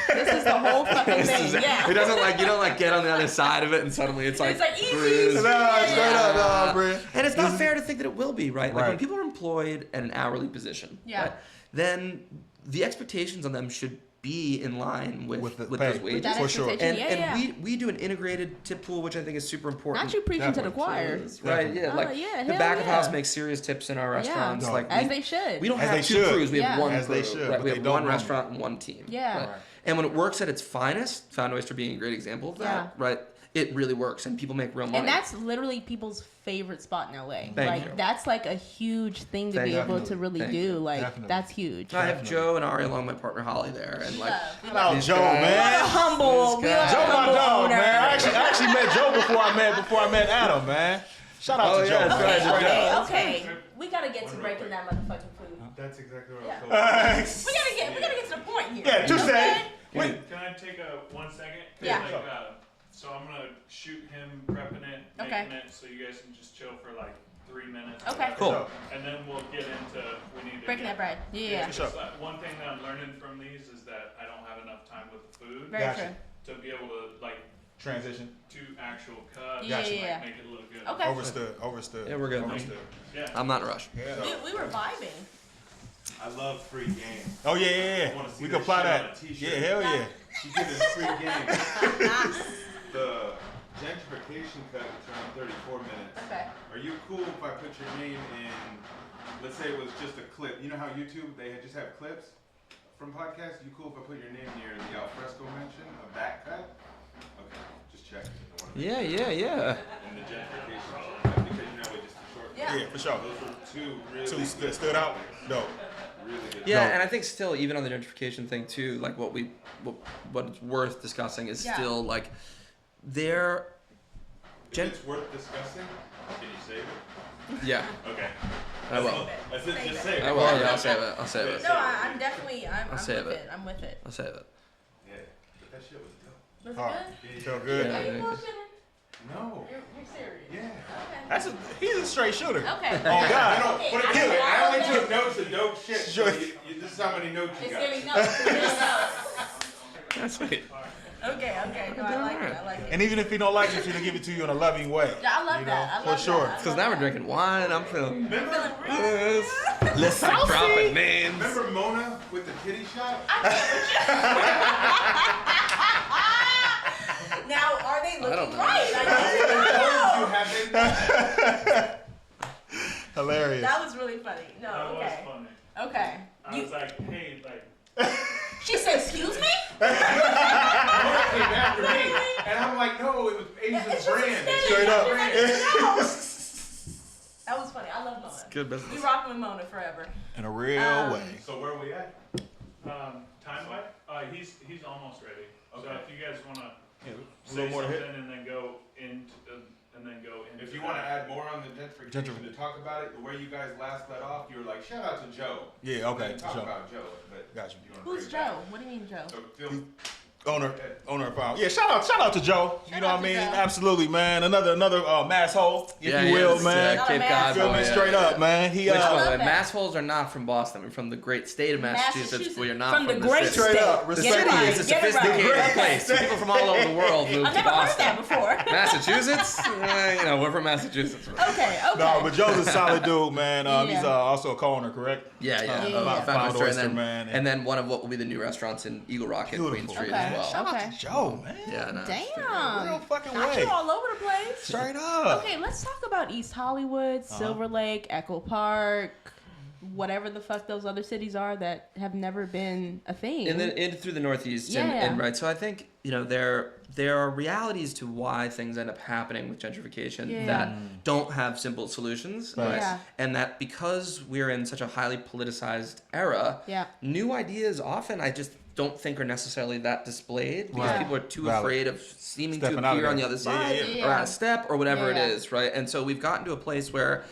this is the whole fucking thing. Yeah. It doesn't like you don't like get on the other side of it and suddenly it's like easy. breeze. Straight up, bro. And it's not fair to think that it will be, right? Like Right. when people are employed at an hourly position, right, then the expectations on them should be in line with the those pay. wages. That For sure. expectation, And we do an integrated tip pool, which I think is super important. Not you preaching to the choir. Right, yeah. Oh, Like yeah, the hell back of yeah. house makes serious tips in our restaurants. No. Like As they should. we don't As have they 2 should. crews, we have Yeah. one As crew. they should, right? but We they have don't one run restaurant and one team. Yeah. Right? And when it works at its finest, Found Oyster being a great example of that, Yeah. right? It really works and people make real money. And that's literally people's favorite spot in LA. Thank you. That's like a huge thing to Thank be you. able to really Thank do. you. Like Definitely. that's huge. I have Joe and Ari along with my partner Holly there, and like Shout out Joe, What a man. humble, This guy. Joe, my humble dog, owner. man. I actually met Joe before I met Adam, man. Shout out to Joe. yeah, that's man. right. Okay. We gotta get to breaking that motherfucking food. That's exactly what I was hoping. We gotta get to the point here. Yeah, just say. Can I take 1 second? 'Cause, Yeah. Like, so I'm gonna shoot him prepping it, Okay. making it, so you guys can just chill for like 3 minutes. Okay. Cool. And then we'll get into we need to Breaking that bread. Yeah. For sure. One thing that I'm learning from these is that I don't have enough time with the food Very Gotcha. true. to be able to like Transition. do actual cuts, Yeah, and, like, yeah. make it look good. Okay. Overstood. Yeah, we're good. Understood. Yeah. I'm not in a rush. We were vibing. I love free game. Oh yeah. I wanna see We that can apply shit on that. a t-shirt. Yeah, hell yeah. You get this free game. The gentrification cut is around 34 minutes. Okay. Are you cool if I put your name in, let's say it was just a clip. You know how YouTube, they just have clips from podcasts? You cool if I put your name near the Fresco mention of that cut? Okay, just check. Yeah. And the gentrification shit, because you know it just a short. Yeah. Yeah, for sure. Those were two really Two good. stood out. Dope. Really good. Yeah, No. and I think still, even on the gentrification thing too, like what's worth discussing is still like their If it's worth discussing, can you save it? yeah. Okay. I will. I said just save it. I will. Yeah, I'll save it. I'll save it. No, I'm definitely. I'm save with it. it. I'm with it. I'll save it. Yeah, but that shit was dope. Looks Hard. good. Feel good. Yeah. Are you bullshitting? No. You're serious. Yeah. Okay. He's a straight shooter. Okay. Oh God. Okay, But I kill it. I only know. took notes of dope shit. So Sure. this is how many notes you It's got. giving notes. It's giving notes. That's sweet. Okay. No, I like it. I like it. And even if he don't like it, he'll give it to you in a loving way. Yeah, I love You that. know, I for love sure. that. Because now we're drinking wine. I'm feeling. I'm feeling real. Let's like dropping names. Remember Mona with the titty shot? Now, are they don't looking know. right? I You need to know. have been. Hilarious. That was really funny. That No, was okay. funny. Okay. I was like, hey, like. She said, excuse me? Mona came after me. And I'm like, no, it was Asia's It's just a brand. steady- Straight up. She's like, no. That was funny. I love Mona. Good business. We rocking with Mona forever. In a real way. So where are we at? Time wise, he's almost ready. So Okay. if you guys want to Yeah, a say little more to something hit. and then go into If you want to add more on the gentrification to talk about it, the way you guys last let off, you were like, shout out to Joe. Yeah, okay. Talk Sure. about Joe, but Got you. if you wanna Who's bring it back. Joe? What do you mean, Joe? So Owner and founder. Yeah, shout out to Joe. You know what I mean? Joe. Absolutely, man. Another mass hole, if Yeah, you will, yes, man. Not a Cape mass Cod Feel hole. me? boy, Straight up, man. He Which, by the love way, that. mass holes are not from Boston. We're from the great state of Massachusetts, where you're not from the the great city. Straight state. up, Get respect it it. right. It's a Get it sophisticated right. place. People from all over the world move I've to never heard Boston. that before. Massachusetts? We're from Massachusetts. Okay. No, but Joe's a solid dude, man. He's Yeah. Also a co-owner, correct? Yeah. Yeah. Founder store, Oyster, man. and then one of what will be the new restaurants in Eagle Rock and Queen Beautiful. Street Okay. as well. Shout out Okay. to Joe, man. Yeah, no. Damn. Real fucking Got way. you all over the place. Straight up. Okay, let's talk about East Hollywood, Silver Lake, Echo Park, whatever the fuck those other cities are that have never been a thing. In through the Northeast, Yeah. and right. So I think there are realities to why things end up happening with gentrification Yeah. that don't have simple solutions, right? Yeah. And that because we're in such a highly politicized era, Yeah. new ideas often I just don't think are necessarily that displayed because Right. people are too Valid. afraid of seeming Stepping to out of appear on the there. other Yeah, side yeah, yeah. or out of step or whatever Yeah. it is, right? And so we've gotten to a place where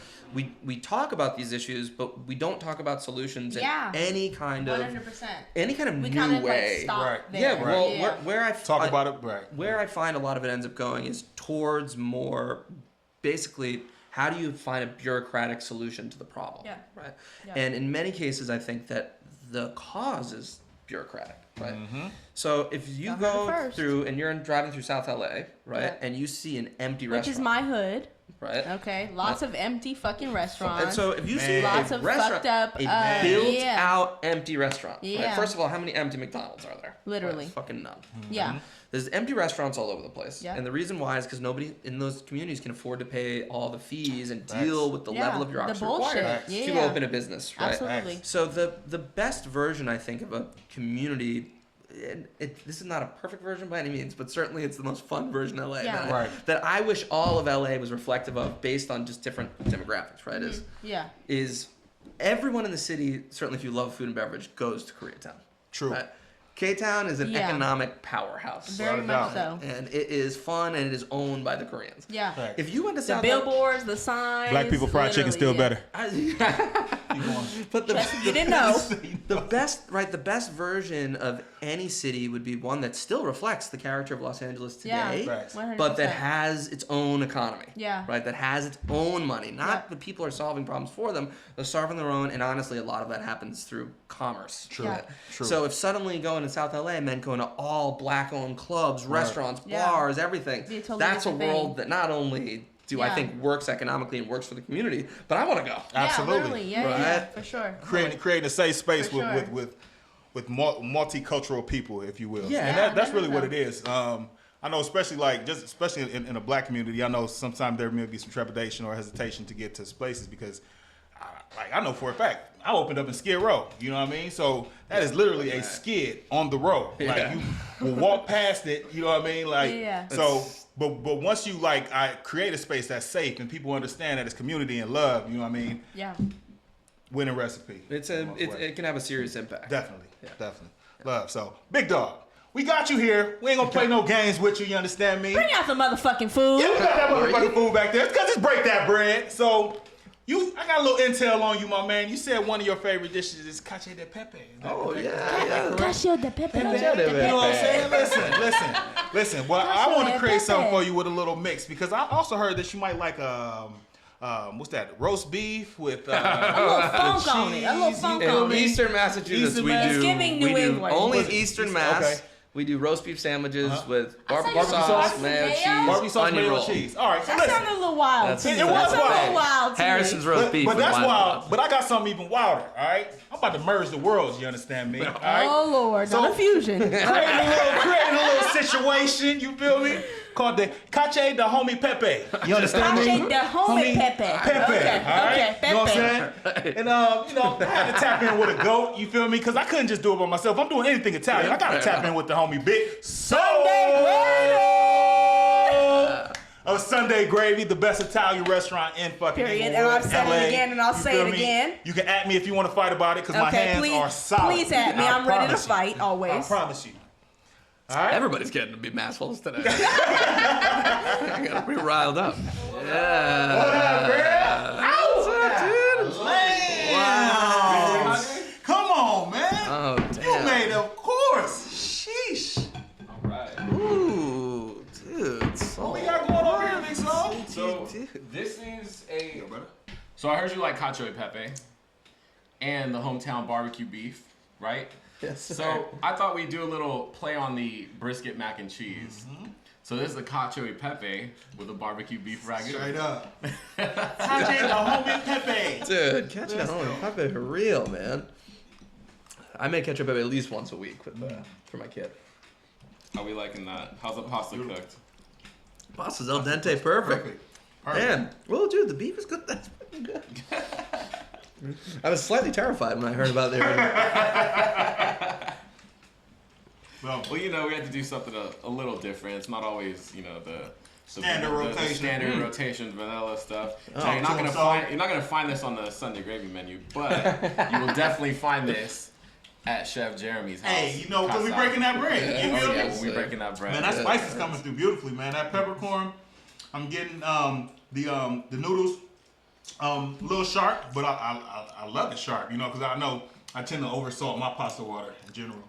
we talk about these issues, but we don't talk about solutions Yeah. in any kind of 100%. any kind of We new kind of way. like stop Right. there. Yeah, well, yeah. where I Talk about it, right? where I find a lot of it ends up going is towards more, basically, how do you find a bureaucratic solution to the problem? Yeah. Right. Yeah. And in many cases, I think that the cause is bureaucratic. Right. Mm-hmm. So if you Y'all heard it go first. through and you're driving through South LA, right, Yeah. and you see an empty Which restaurant, is my hood. right. Okay, lots of empty fucking restaurants. And so if you see Lots a of restaurant, fucked up, a built yeah. out empty restaurant. Right? Yeah. First of all, how many empty McDonald's are there? Literally. Right, fucking none. Yeah. There's empty restaurants all over the place. Yeah. And the reason why is because nobody in those communities can afford to pay all the fees and Facts. deal with the Yeah, level of the bureaucracy bullshit. required Yeah. to open a business, right? Absolutely. So the best version, I think, of a community, and this is not a perfect version by any means, but certainly it's the most fun version of LA Yeah. Right. that I wish all of LA was reflective of based on just different demographics, right? Yeah. Is everyone in the city, certainly if you love food and beverage, goes to Koreatown. True. Right? K-Town is an Yeah. economic powerhouse. Very Without a much doubt. so. And it is fun and it is owned by the Koreans. Yeah. Facts. If you went to The South billboards, the signs. Black people fried chicken still literally, better. but the, You didn't know. the best version of any city would be one that still reflects the character of Los Angeles Yeah. today, Facts. 100%. but that has its own economy. Yeah. Right, that has its own money. Not Yeah. the people are solving problems for them. They're solving their own, and honestly, a lot of that happens through commerce. True. Yeah. True. So if suddenly going to South LA meant going to all black-owned clubs, restaurants, Yeah. bars, everything, Be a totally that's a different world thing. that not only do I Yeah. think works economically and works for the community, but I want to go. Yeah, Absolutely. literally. Yeah, Right? for sure. Creating a safe space For sure. with multicultural people, if you will. Yeah. And Yeah, that's really what it definitely. is. I know, especially in a black community, I know sometimes there may be some trepidation or hesitation to get to places because, I know for a fact, I opened up in Skid Row. You know what I mean? So that is literally a skid on the road. Yeah. Like you will walk past it. You know what I mean? Like Yeah. so. But once you I create a space that's safe and people understand that it's community and love. You know what I mean? Yeah. Winning recipe. It can have a serious impact. Definitely. Yeah. Definitely. Love. So, Big Dog, we got you here. We ain't gonna play no games with you, you understand me? Bring out the motherfucking food. Yeah, we got that motherfucking food back there. It's because it's break that bread. So, I got a little intel on you, my man. You said one of your favorite dishes is Cacio de Pepe. Is that Oh, correct? yeah. Cacio de Pepe. You know what I'm saying? Listen. Well, I Cacio want de to create something Pepe. for you with a little mix because I also heard that you might like what's that? Roast beef with A little funk on it. A little cheese, funk you feel on me? it. Eastern Massachusetts, Eastern we Mass. do. It's giving New we do England. only Was it- Eastern Mass. okay. We do roast beef sandwiches with I saw you barbecue some sauce, barbecue mayo mayo. cheese, Barbecue sauce, onion mayo, roll. cheese. All right, so That listen. sounded a little wild. That's- to me. it was That sounded a wild. little wild to Harrison's me. roast beef. But with that's wild wild. sauce. But I got something even wilder. All right, I'm about to merge the worlds. You understand me? All right. Oh Lord, not a fusion. creating a little situation. You feel me? Called the Cacio de Homie Pepe. You understand me? Cacio de Homie Pepe. Pepe. Okay, all right? okay, You know what I'm Pepe. saying? And I had to tap in with a goat. You feel me? Because I couldn't just do it by myself. I'm doing anything Italian. I gotta tap in with the homie Big Sunday of Sunday Gravy, the best Italian restaurant in fucking Period. Inglewood, And I've said it LA. again, and I'll You say feel it me? again. You can at me if you want to fight about it, because my Okay, hands please, are solid. please at me. I I'm ready to promise you. fight always. I promise you. All right. Everybody's getting to be massholes today. I gotta be riled up. Yeah. What up, girl? What's up, dude? Wow. Come on, man. Oh, You damn. made, of course. Sheesh. So dude. this is a. Yo, brother. So I heard you like Cacio e Pepe, and the hometown barbecue beef, right? Yes. Sir. So I thought we'd do a little play on the brisket mac and cheese. So this is the Cacio e Pepe with a barbecue beef ragu. Straight up. Cacio the homie Pepe. Dude, Cacio the homie Pepe for real, man. I make Cacio e Pepe at least once a week with for my kid. How we liking that? How's the pasta cooked? Pasta's al dente, perfect. Man, well, dude, the beef is good. That's fucking good. I was slightly terrified when I heard about the original. Well, you know, we had to do something a little different. It's not always, you know, the Standard rotation. the standard rotation vanilla stuff. Oh, So you're not so- gonna find this on the Sunday gravy menu, but you will definitely find this at Chef Jeremy's house. Hey, you know, because we breaking that bread. You feel Oh, yeah, me? when we breaking that bread. Man, that spice is coming through beautifully, man. That peppercorn, I'm getting the noodles a little sharp, but I love it sharp, you know, because I know I tend to oversalt my pasta water in general.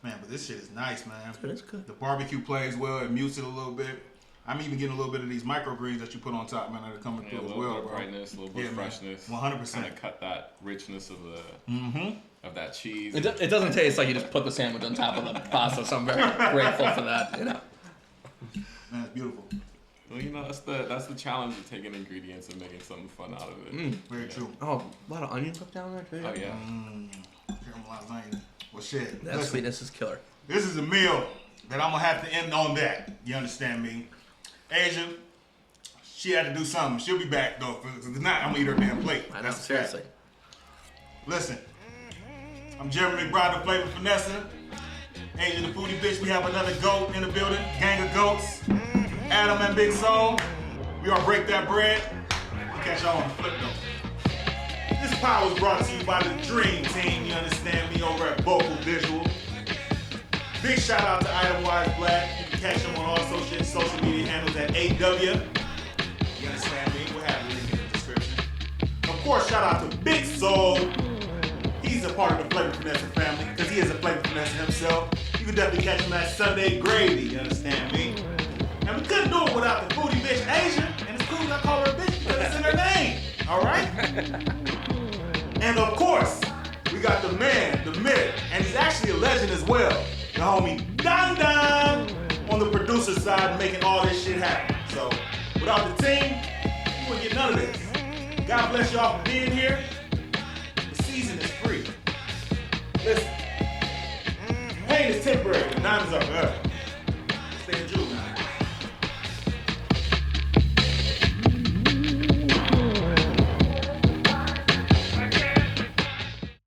Man, but this shit is nice, man. It's good. The barbecue plays well. It mutes it a little bit. I'm even getting a little bit of these microgreens that you put on top, man, that are coming Yeah, a through as little well, bit of bro. brightness, a little bit of man. freshness. 100%. Kind of cut that richness of of that cheese. It doesn't taste like you just put the sandwich on top of the pasta, so I'm very grateful for that. You know. Man, it's beautiful. Well, you know, that's the challenge of taking ingredients and making something fun out of it. Very true. Oh, a lot of onion cooked down there too. Oh yeah. Caramelized onion. Well, shit. That Listen, sweetness is killer. this is a meal that I'm going to have to end on that. You understand me? Asia, she had to do something. She'll be back, though. If not, I'm going to eat her damn plate. I know, That's the seriously. fact. Listen, I'm Jeremy McBride, the Flavor Finesse. Asia the Foodie Bitch. We have another goat in the building. Gang of goats. Adam and Big Soul. We are Break That Bread. We'll catch y'all on the flip, though. This power was brought to you by the Dream Team, you understand me, over at Vocal Visual. Big shout out to Item Weisblatt. You can catch him on all social media handles at AW. You understand me? We'll have a link in the description. Of course, shout out to Big Soul. He's a part of the Flavor Finesse family, because he is a Flavor Finesse himself. You can definitely catch him at Sunday Gravy, you understand me? And we couldn't do it without the foodie bitch Asia, and it's cool that I call her a bitch because it's in her name. Alright? And of course, we got the man, the myth, and he's actually a legend as well. The homie Don Don on the producer side making all this shit happen. So without the team, you wouldn't get none of this. God bless y'all for being here. The season is free. Listen, pain is temporary, but diamonds are forever. Stay in June now.